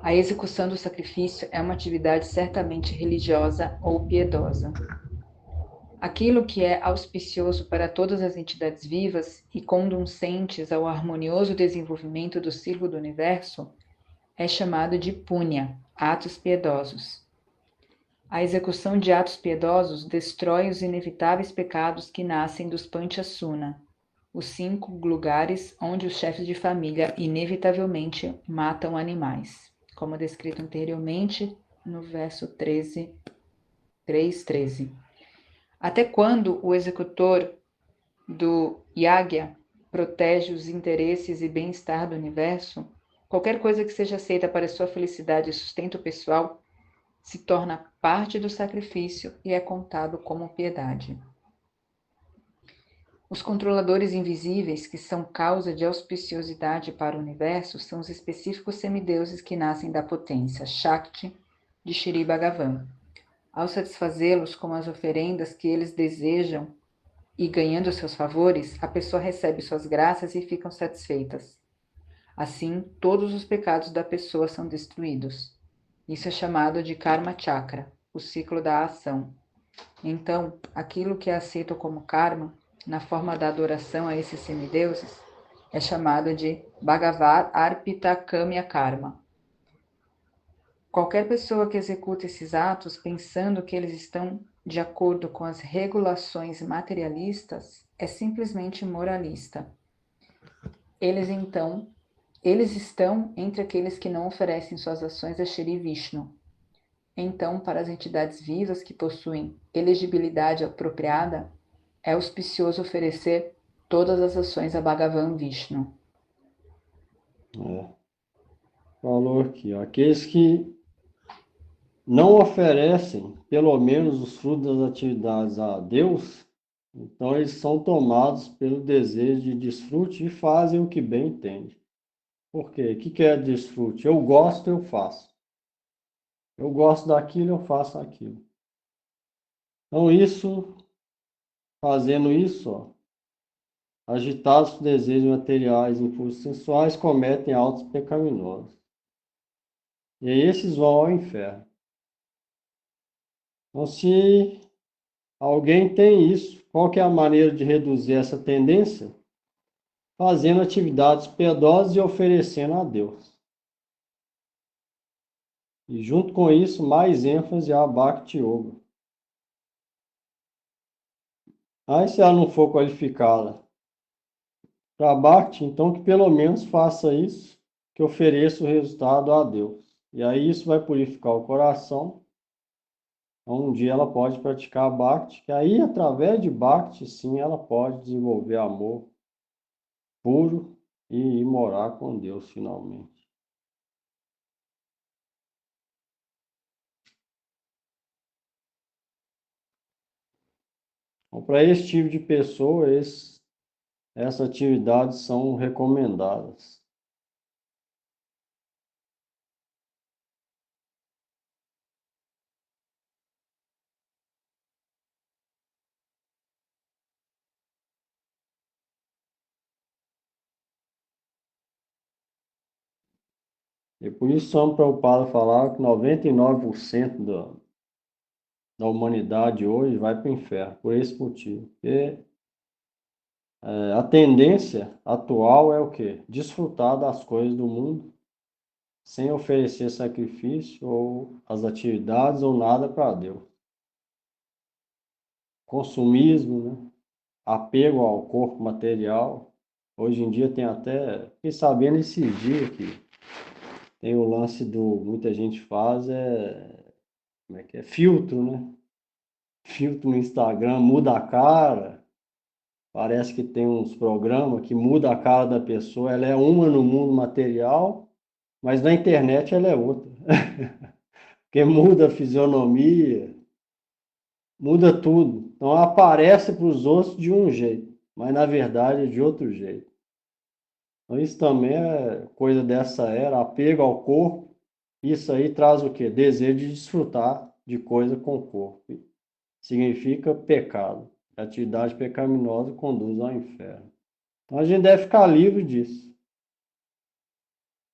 A execução do sacrifício é uma atividade certamente religiosa ou piedosa. Aquilo que é auspicioso para todas as entidades vivas e conducentes ao harmonioso desenvolvimento do ciclo do universo é chamado de punya, atos piedosos. A execução de atos piedosos destrói os inevitáveis pecados que nascem dos Panchasuna, os 5 lugares onde os chefes de família inevitavelmente matam animais, como descrito anteriormente no verso 3:13. Até quando o executor do yagya protege os interesses e bem-estar do universo, qualquer coisa que seja aceita para sua felicidade e sustento pessoal se torna parte do sacrifício e é contado como piedade. Os controladores invisíveis, que são causa de auspiciosidade para o universo, são os específicos semideuses que nascem da potência, Shakti, de Shri Bhagavan. Ao satisfazê-los com as oferendas que eles desejam e ganhando seus favores, a pessoa recebe suas graças e ficam satisfeitas. Assim, todos os pecados da pessoa são destruídos. Isso é chamado de Karma Chakra, o ciclo da ação. Então, aquilo que é aceito como karma, na forma da adoração a esses semideuses, é chamado de Bhagavad Arpita Kamya Karma. Qualquer pessoa que executa esses atos pensando que eles estão de acordo com as regulações materialistas é simplesmente moralista. Eles estão entre aqueles que não oferecem suas ações a Shri Vishnu. Então, para as entidades vivas que possuem elegibilidade apropriada, é auspicioso oferecer todas as ações a Bhagavan Vishnu. Falou aqui, ó, aqueles que não oferecem, pelo menos, os frutos das atividades a Deus, então eles são tomados pelo desejo de desfrute e fazem o que bem entendem. Por quê? O que é desfrute? Eu gosto, eu faço. Eu gosto daquilo, eu faço aquilo. Então, fazendo isso, ó, agitados por desejos materiais e impulsos sensuais, cometem atos pecaminosos. E aí esses vão ao inferno. Então, se alguém tem isso, qual que é a maneira de reduzir essa tendência? Fazendo atividades piedosas e oferecendo a Deus. E junto com isso, mais ênfase à Bhakti Yoga. Aí, se ela não for qualificada para Bhakti, então que pelo menos faça isso, que ofereça o resultado a Deus. E aí isso vai purificar o coração. Então, um dia ela pode praticar Bhakti, que aí através de Bhakti, sim, ela pode desenvolver amor puro e ir morar com Deus finalmente. Então, para esse tipo de pessoa, essas atividades são recomendadas. E por isso São Prabhupada falava que 99% da humanidade hoje vai para o inferno, por esse motivo. Porque a tendência atual é o quê? Desfrutar das coisas do mundo sem oferecer sacrifício ou as atividades ou nada para Deus. Consumismo, né? Apego ao corpo material. Hoje em dia tem até, fiquei sabendo esses dias que tem o lance muita gente faz, como é que é? Filtro, né? Filtro no Instagram, muda a cara. Parece que tem uns programas que muda a cara da pessoa. Ela é uma no mundo material, mas na internet ela é outra. Porque muda a fisionomia, muda tudo. Então aparece para os outros de um jeito, mas na verdade é de outro jeito. Então isso também é coisa dessa era, apego ao corpo. Isso aí traz o quê? Desejo de desfrutar de coisa com o corpo. Significa pecado. A atividade pecaminosa conduz ao inferno. Então a gente deve ficar livre disso.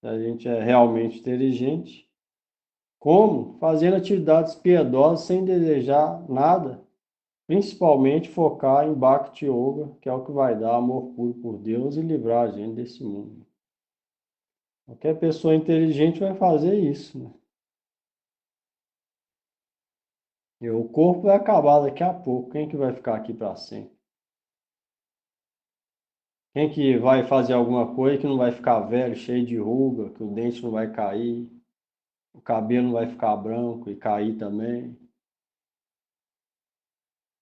Se a gente é realmente inteligente. Como? Fazendo atividades piedosas sem desejar nada. Principalmente focar em Bhakti Yoga, que é o que vai dar amor puro por Deus e livrar a gente desse mundo. Qualquer pessoa inteligente vai fazer isso, né? E o corpo vai acabar daqui a pouco. Quem que vai ficar aqui para sempre? Quem que vai fazer alguma coisa que não vai ficar velho, cheio de ruga, que o dente não vai cair, o cabelo não vai ficar branco e cair também,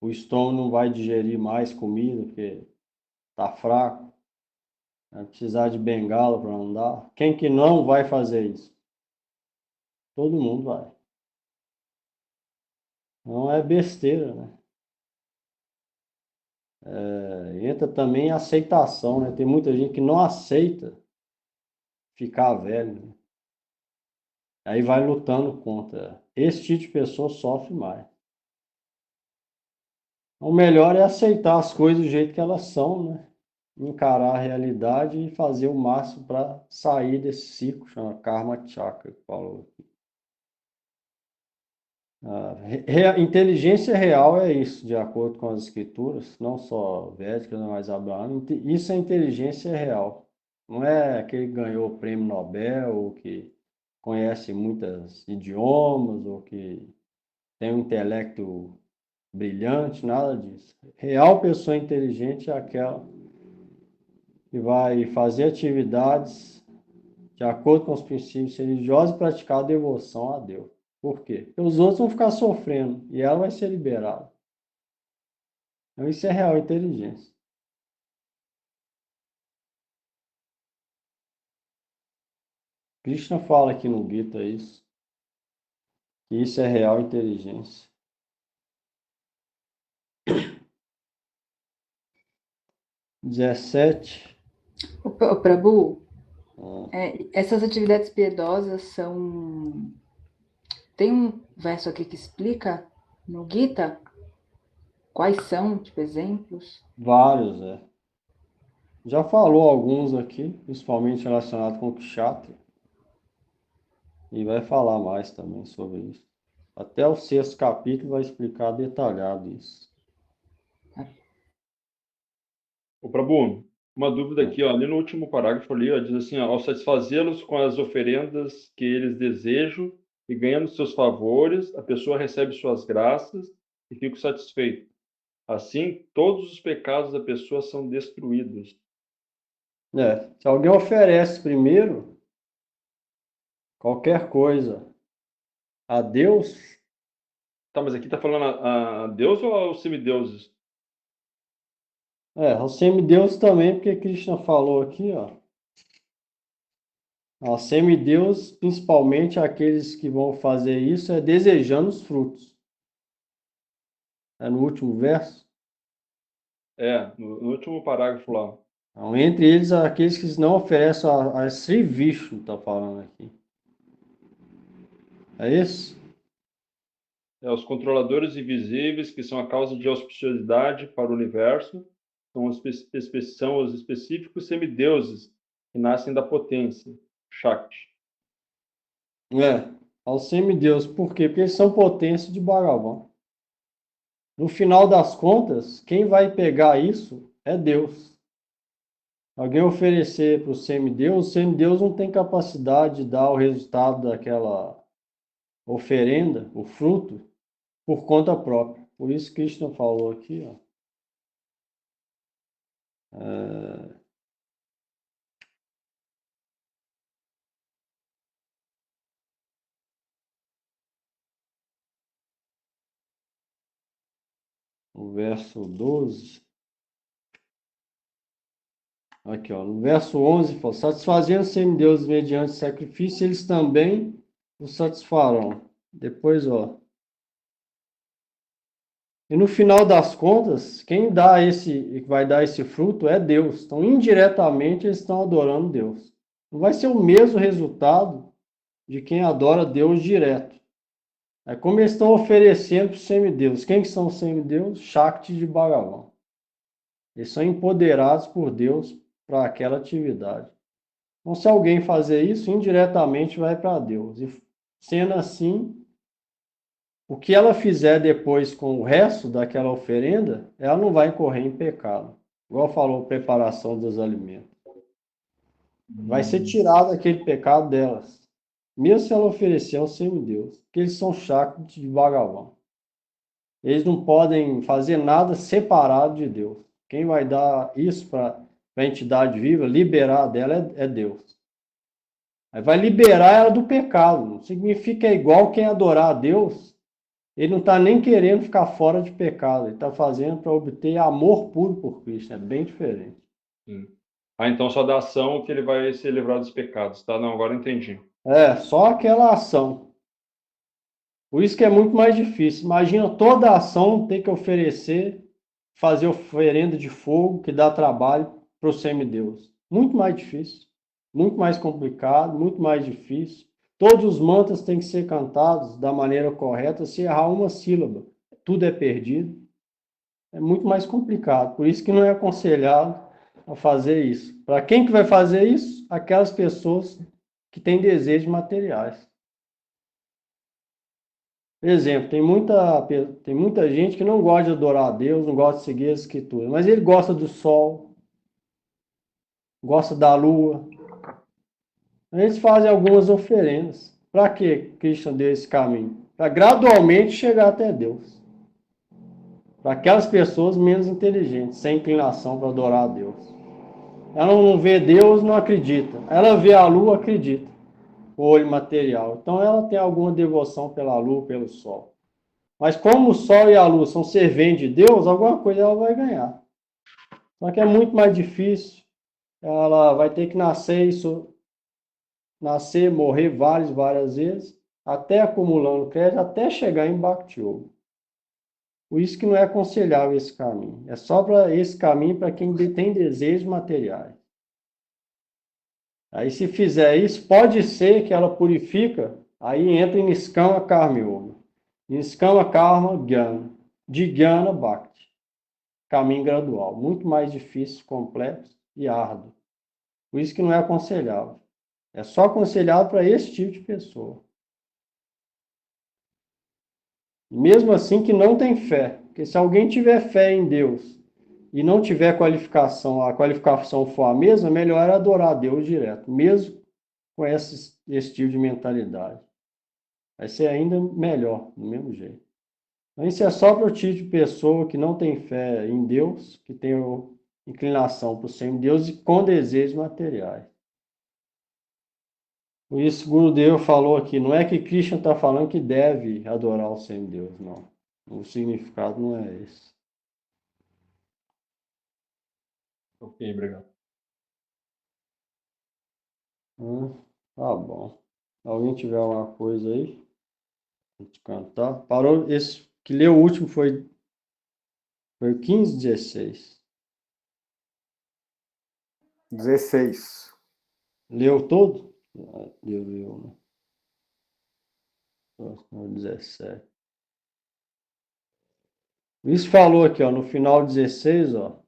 o estômago não vai digerir mais comida porque tá fraco, vai precisar de bengala para andar. Quem que não vai fazer isso? Todo mundo vai. Não é besteira, né? Entra também a aceitação, né? Tem muita gente que não aceita ficar velho, né? Aí vai lutando contra. Esse tipo de pessoa sofre mais. O melhor é aceitar as coisas do jeito que elas são, né? Encarar a realidade e fazer o máximo para sair desse ciclo, chama Karma Chakra, que falou. Inteligência real é isso, de acordo com as escrituras, não só védicas, mas abraâmicas. Isso é inteligência real. Não é aquele que ganhou o prêmio Nobel, ou que conhece muitos idiomas, ou que tem um intelecto brilhante, nada disso. Real pessoa inteligente é aquela que vai fazer atividades de acordo com os princípios religiosos e praticar a devoção a Deus. Por quê? Porque os outros vão ficar sofrendo e ela vai ser liberada. Então isso é real inteligência. Krishna fala aqui no Gita isso, que isso é real inteligência. 17. Ô, Prabhu, Ah, essas atividades piedosas são. Tem um verso aqui que explica no Gita quais são, tipo, exemplos. vários, Já falou alguns aqui, principalmente relacionados com o Kshatriya, e vai falar mais também sobre isso. Até o 6º capítulo vai explicar detalhado isso. Ô, Prabhu, uma dúvida aqui, ó, ali no último parágrafo ali, ó, diz assim, ó, ao satisfazê-los com as oferendas que eles desejam e ganhando seus favores, a pessoa recebe suas graças e fica satisfeito. Assim, todos os pecados da pessoa são destruídos. Se alguém oferece primeiro qualquer coisa a Deus, Tá, mas aqui tá falando a Deus ou aos semideuses? aos semideus também, porque Krishna falou aqui, ó. Aos semideus, principalmente aqueles que vão fazer isso, desejando os frutos. É no último verso. No último parágrafo lá. Então, entre eles, aqueles que não oferecem a Sri Vishnu, está falando aqui. É isso? Os controladores invisíveis, que são a causa de auspiciosidade para o universo, são os específicos semideuses que nascem da potência, Shakti. Aos semideus. Por quê? Porque eles são potência de Bhagavan. No final das contas, quem vai pegar isso é Deus. Alguém oferecer para o semideus não tem capacidade de dar o resultado daquela oferenda, o fruto, por conta própria. Por isso Krishna falou aqui, ó. O verso 12. Aqui, ó, no verso 11, fala, satisfazendo os semideuses mediante sacrifício, eles também os satisfarão. Depois, ó. E no final das contas, quem vai dar esse fruto é Deus. Então, indiretamente, eles estão adorando Deus. Não vai ser o mesmo resultado de quem adora Deus direto. É como eles estão oferecendo para os semideus. Quem que são os semideus? Shakti de Bhagavan. Eles são empoderados por Deus para aquela atividade. Então, se alguém fazer isso, indiretamente vai para Deus. E sendo assim, o que ela fizer depois com o resto daquela oferenda, ela não vai incorrer em pecado. Igual falou, preparação dos alimentos. Vai ser tirado aquele pecado delas. Mesmo se ela oferecer ao semideus. Porque eles são chakras de Bhagavan. Eles não podem fazer nada separado de Deus. Quem vai dar isso para a entidade viva, liberar dela, é Deus. Aí vai liberar ela do pecado. Não significa igual quem adorar a Deus. Ele não está nem querendo ficar fora de pecado. Ele está fazendo para obter amor puro por Cristo. É bem diferente. Então só da ação que ele vai ser livrado dos pecados, tá? Não, agora eu entendi. Só aquela ação. Por isso que é muito mais difícil. Imagina toda a ação ter que oferecer, fazer oferenda de fogo, que dá trabalho para o semideus. Muito mais difícil. Muito mais complicado, muito mais difícil. Todos os mantras têm que ser cantados da maneira correta. Se errar uma sílaba, tudo é perdido. É muito mais complicado. Por isso que não é aconselhado a fazer isso. Para quem que vai fazer isso? Aquelas pessoas que têm desejos materiais. Por exemplo, tem muita gente que não gosta de adorar a Deus, não gosta de seguir as escrituras, mas ele gosta do sol, gosta da lua. Eles fazem algumas oferendas. Para que Cristo deu esse caminho? Para gradualmente chegar até Deus. Para aquelas pessoas menos inteligentes, sem inclinação para adorar a Deus. Ela não vê Deus, não acredita. Ela vê a lua, acredita. O olho material. Então ela tem alguma devoção pela lua, pelo sol. Mas como o sol e a lua são serventes de Deus, alguma coisa ela vai ganhar. Só que é muito mais difícil. Ela vai ter que nascer, morrer várias vezes, até acumulando crédito, até chegar em Bhakti Yoga. Por isso que não é aconselhável esse caminho. É só para esse caminho para quem tem desejos materiais. Aí se fizer isso, pode ser que ela purifica, aí entra em Niskama Karma Yoga. Niskama Karma Jnana. De Jnana Bhakti. Caminho gradual. Muito mais difícil, complexo e árduo. Por isso que não é aconselhável. É só aconselhável para esse tipo de pessoa. Mesmo assim que não tem fé. Porque se alguém tiver fé em Deus e não tiver qualificação, a qualificação for a mesma, melhor é adorar a Deus direto, mesmo com esse tipo de mentalidade. Vai ser ainda melhor, do mesmo jeito. Então, isso é só para o tipo de pessoa que não tem fé em Deus, que tem inclinação para o semideus e com desejos materiais. Por isso, Gurudev falou aqui, não é que Krishna está falando que deve adorar o semideus, não. O significado não é esse. Ok, obrigado. Tá bom. Alguém tiver alguma coisa aí? Vamos cantar. Parou, esse que leu o último foi o 15, 16. 16. Leu todo? Leu, né? Próximo, 17. Isso falou aqui, ó, no final 16, ó.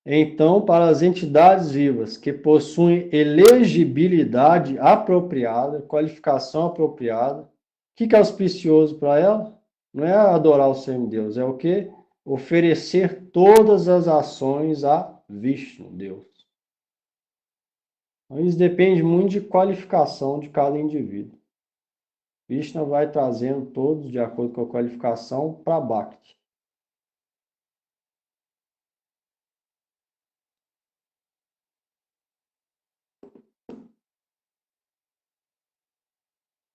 Então, para as entidades vivas que possuem elegibilidade apropriada, qualificação apropriada, o que é auspicioso para ela? Não é adorar o semideus, é o quê? Oferecer todas as ações a Vishnu, Deus. Então, isso depende muito de qualificação de cada indivíduo. Vishnu vai trazendo todos de acordo com a qualificação para Bhakti.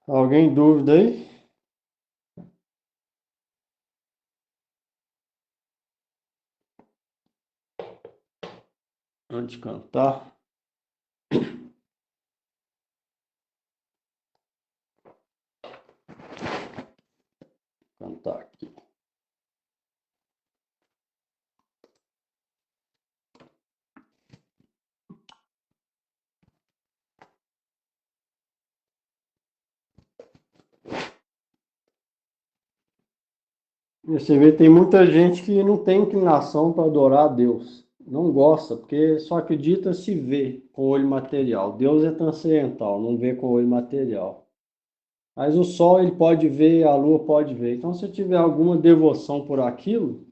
Alguém dúvida aí? Antes de cantar. Cantar aqui. Você vê, tem muita gente que não tem inclinação para adorar a Deus. Não gosta, porque só acredita se vê com o olho material. Deus é transcendental, não vê com o olho material. Mas o sol ele pode ver, a lua pode ver. Então, se tiver alguma devoção por aquilo,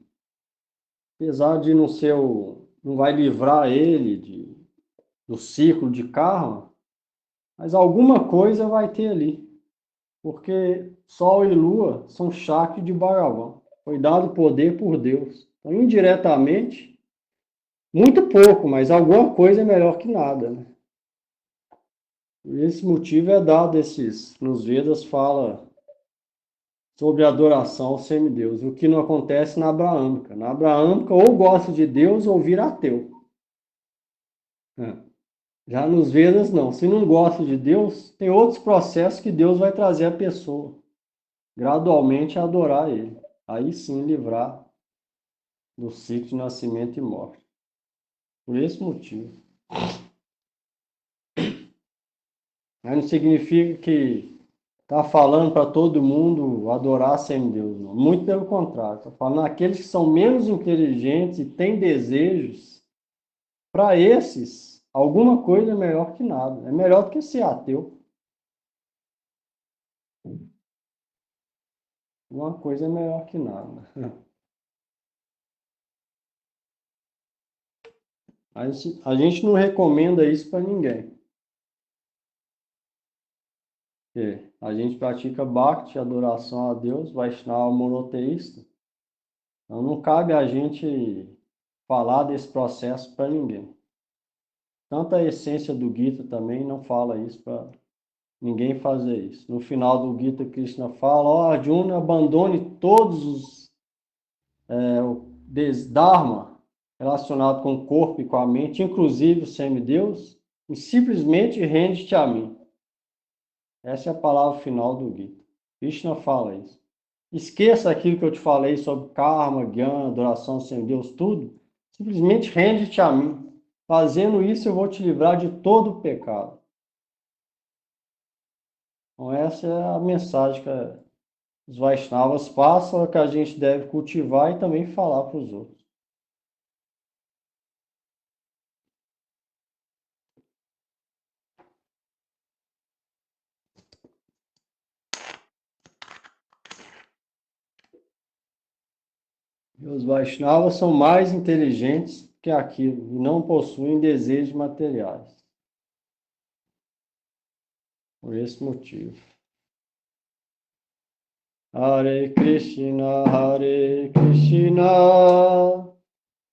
apesar de não ser não vai livrar ele do ciclo de karma, mas alguma coisa vai ter ali. Porque sol e lua são Shakti de Bhagavan. Foi dado poder por Deus. Então, indiretamente, muito pouco, mas alguma coisa é melhor que nada, né? Esse motivo é dado nos Vedas fala sobre adoração ao semideus, o que não acontece na Abraâmica. Na Abraâmica, ou gosta de Deus ou vira ateu. Já nos Vedas, não. Se não gosta de Deus, tem outros processos que Deus vai trazer a pessoa gradualmente a adorar Ele. Aí sim livrar do ciclo de nascimento e morte. Por esse motivo. Mas não significa que está falando para todo mundo adorar semideus, não. Muito pelo contrário. Está falando aqueles que são menos inteligentes e têm desejos. Para esses, alguma coisa é melhor que nada. É melhor do que ser ateu. Uma coisa é melhor que nada. Mas a gente não recomenda isso para ninguém. A gente pratica Bhakti, adoração a Deus, Vaishnava monoteísta. Então não cabe a gente falar desse processo para ninguém. Tanto a essência do Gita também não fala isso para ninguém fazer isso. No final do Gita, Krishna fala, Arjuna, abandone todos os Dharma relacionados com o corpo e com a mente, inclusive o semideus, e simplesmente rende-te a mim. Essa é a palavra final do Gita. Krishna fala isso. Esqueça aquilo que eu te falei sobre karma, jnana, adoração, semideus, tudo. Simplesmente rende-te a mim. Fazendo isso, eu vou te livrar de todo o pecado. Então, essa é a mensagem que os Vaishnavas passam, que a gente deve cultivar e também falar para os outros. E os Vaishnavas são mais inteligentes que aquilo e não possuem desejos materiais. Por esse motivo. Hare Krishna,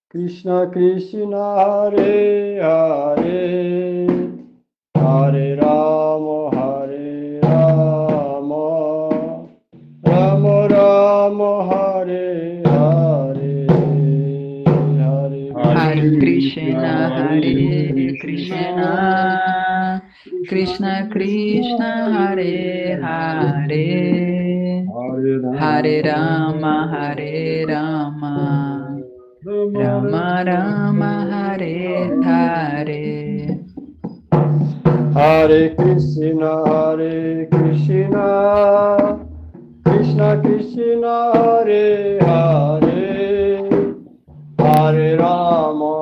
Krishna Krishna, Hare Hare, Hare Rama, Rama Rama, Hare Hare, Hare Krishna, Krishna Krishna, Hare Hare, Hare Rama, Rama Rama, Hare Hare. Hare Krishna, Krishna Krishna, Hare Hare, Hare Rama,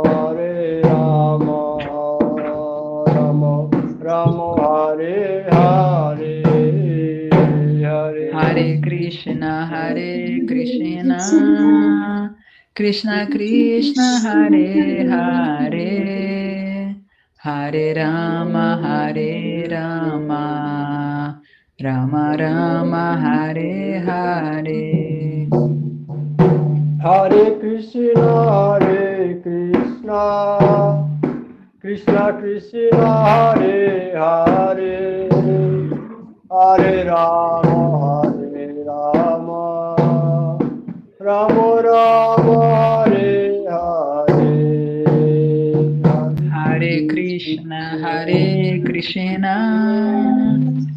Hare Krishna, Krishna Krishna, Hare Hare, Hare Rama, Rama Rama, Hare Hare. Hare Krishna, Krishna Krishna, Hare Hare, Hare Rama, Rama Rama, Hare Hare. Hare Krishna,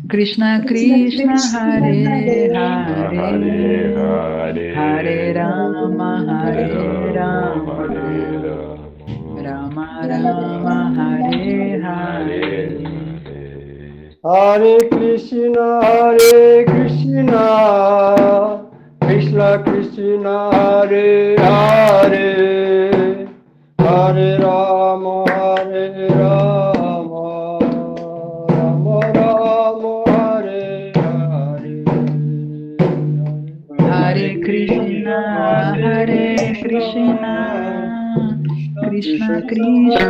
Krishna Krishna, Hare Hare, Hare Rama, Rama Rama, Hare Hare. Hare Krishna, Krishna Krishna, Hare Hare, Hare Rama, Rama Rama, Hare Hare. Hare Krishna, Krishna Krishna,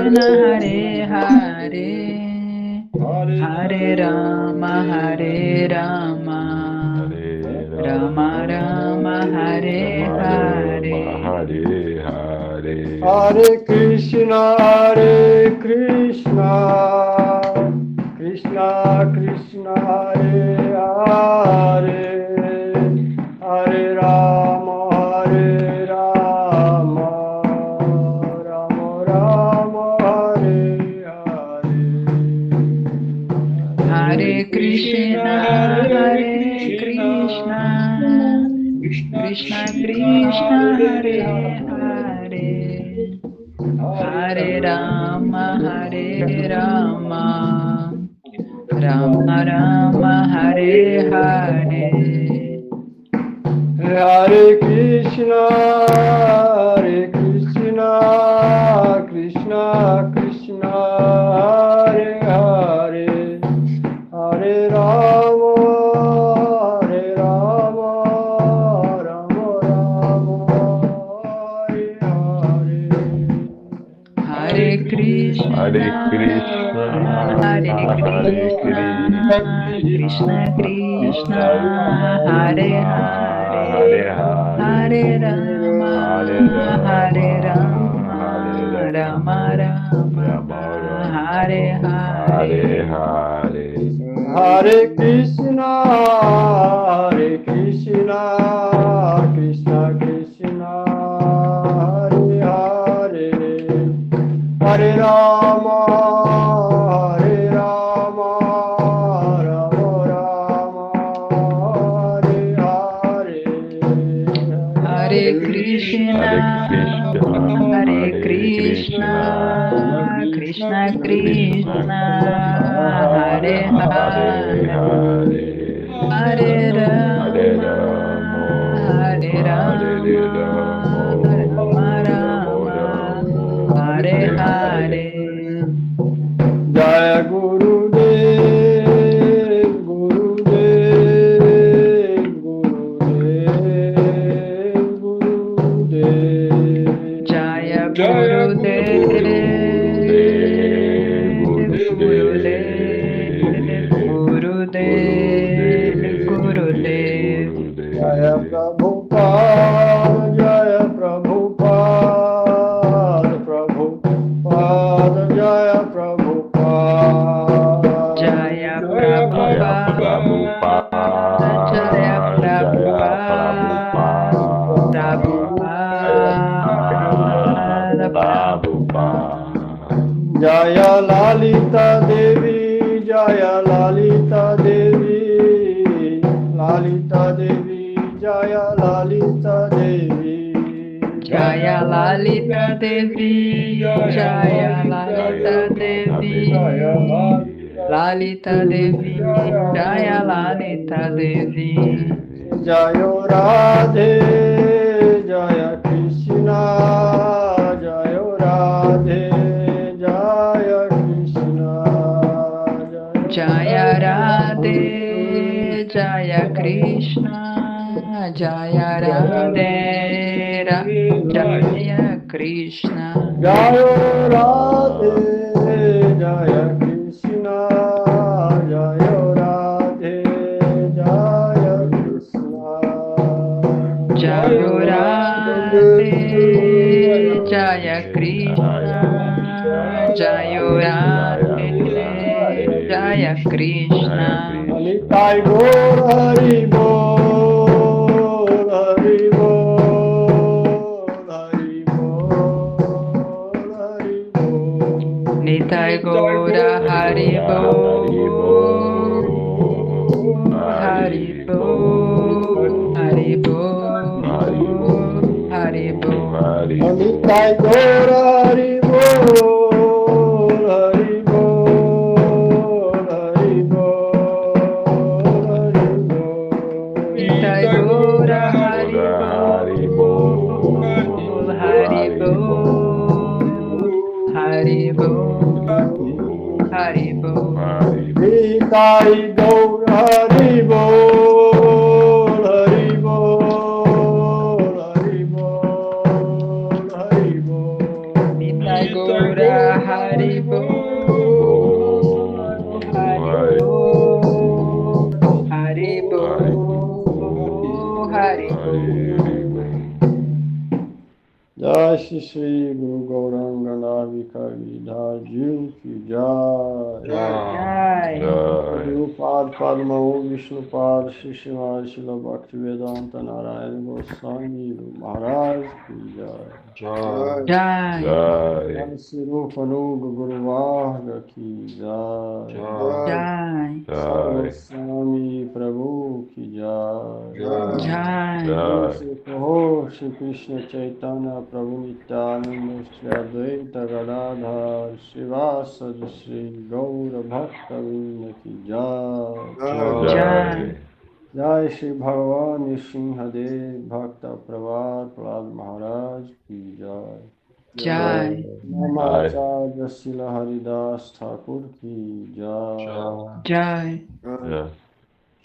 Hare Hare, Hare Rama, Rama Rama, Hare Hare. Hare Krishna, Krishna Krishna, Hare Hare, Hare Rama, Rama Rama, Hare Hare. Hare Krishna, Krishna Krishna, Hare Hare, Hare Rama, Rama Rama, Hare Hare. Hare Krishna, Krishna Krishna, Hare Hare, Hare Rama, Rama Rama, Hare Hare. Hare Krishna, Krishna Krishna, Hare Hare, Hare Rama, Rama Rama, Hare Hare. Hare Krishna, Krishna Krishna, Hare Hare, Hare Rama, Rama Rama, Hare Hare. Hare Krishna, Krishna Krishna, Hare Hare, Hare Rama, Rama Rama, Hare Hare. Jaya Gurudev, Jaya Gurudev, Jaya Prabhupada, Jaya Prabhupada, Jaya Prabhupada, Jaya Prabhupada, Jaya Prabhupada. Jaya Lalita Devi, Jaya Lalita Devi, Lalita Devi, Jaya Lalita Devi, Jaya Lalita Devi, Jaya Lalita Devi, Lalita Devi, Jaya Lalita Devi. Jaya Radhe, Jaya Krishna, Jaya Radhe, Jaya Krishna, Jaya Radhe, Jaya Krishna, Jaya Radhe, Jaya Krishna. Jaya Radhe, Jaya Krishna, Jaya Radhe, Jaya Krishna. Jaya Radhe, Jaya Krishna, Jaya Radhe, Jaya Krishna. Nitai Gaur Hari Bol, Hari Bol, Hari Bol, Hari Bol. Nitai Gaura Hari Bol, Hari Bol, Hari Bol, Hari Bol. Nitai Gaur Hari Bol, Hari Bol, Hari Bol, Hari Bol. Nitai Gaura Hari Bol, Hari Bol, Hari Bol, Hari Bol. Nitai Gaur Hari Bol, Hari Bol, Hari Bol, Hari Bol. Nitai Gaura Hari Bol, Hari Bol, Hari Bol, Hari Bol. Jai Shri Shri Guru Gauranga Navika Vidhar Jiv ki Jai. Jai. Prabhupada Padma Om Vishnupad Shri Srimad Srila Bhaktivedanta Narayana Goswami Guru Maharaj ki Jai. Jai. Jai Shri Rupa Nuga Guru Varga ki Jai. Jai. Goswami Prabhu ki Jai. Jai. Shri Kaho Shri Krishna Chaitanya Prabhu Nityananda Shri Advaita Gadadhar Srivasadi Shri Gaura Bhakta Vrinda ki Jai. Jai. Jai Shri Bhagavan Nrsimhadev Bhakta Pravat Prahlad Maharaj ki Jai. Jai. Namacharya Srila Haridas Thakur ki Jai. Jai.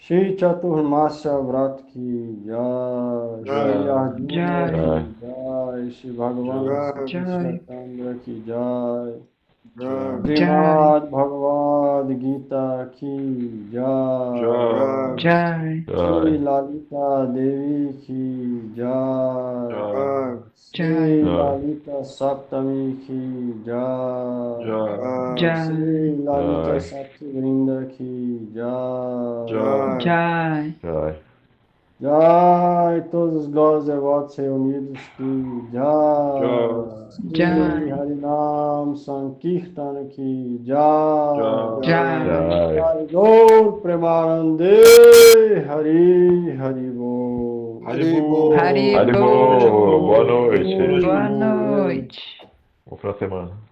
Shri Chaturmasya Vrat ki Jai. Shri Arjuna Jai. ki Jai. Shri Bhagavan Shri Krishna Chandra ki Jai. Srimad Bhagavad Gita ki Jai. Jai. Shri Lalita Devi ki Jai. Shri Lalita Saptami ki Jai. Shri Lalita Sakti Vrinda ki Jai. Jai. Jai, todos os glórias devotos reunidos que Jai. Jai. Harinam Sankirtan ki Jai. Jai. Jai Gaur Premanande Hari Hari Bol. Hari Haribo, Bol. boa noite. Boa noite. Bom final de semana.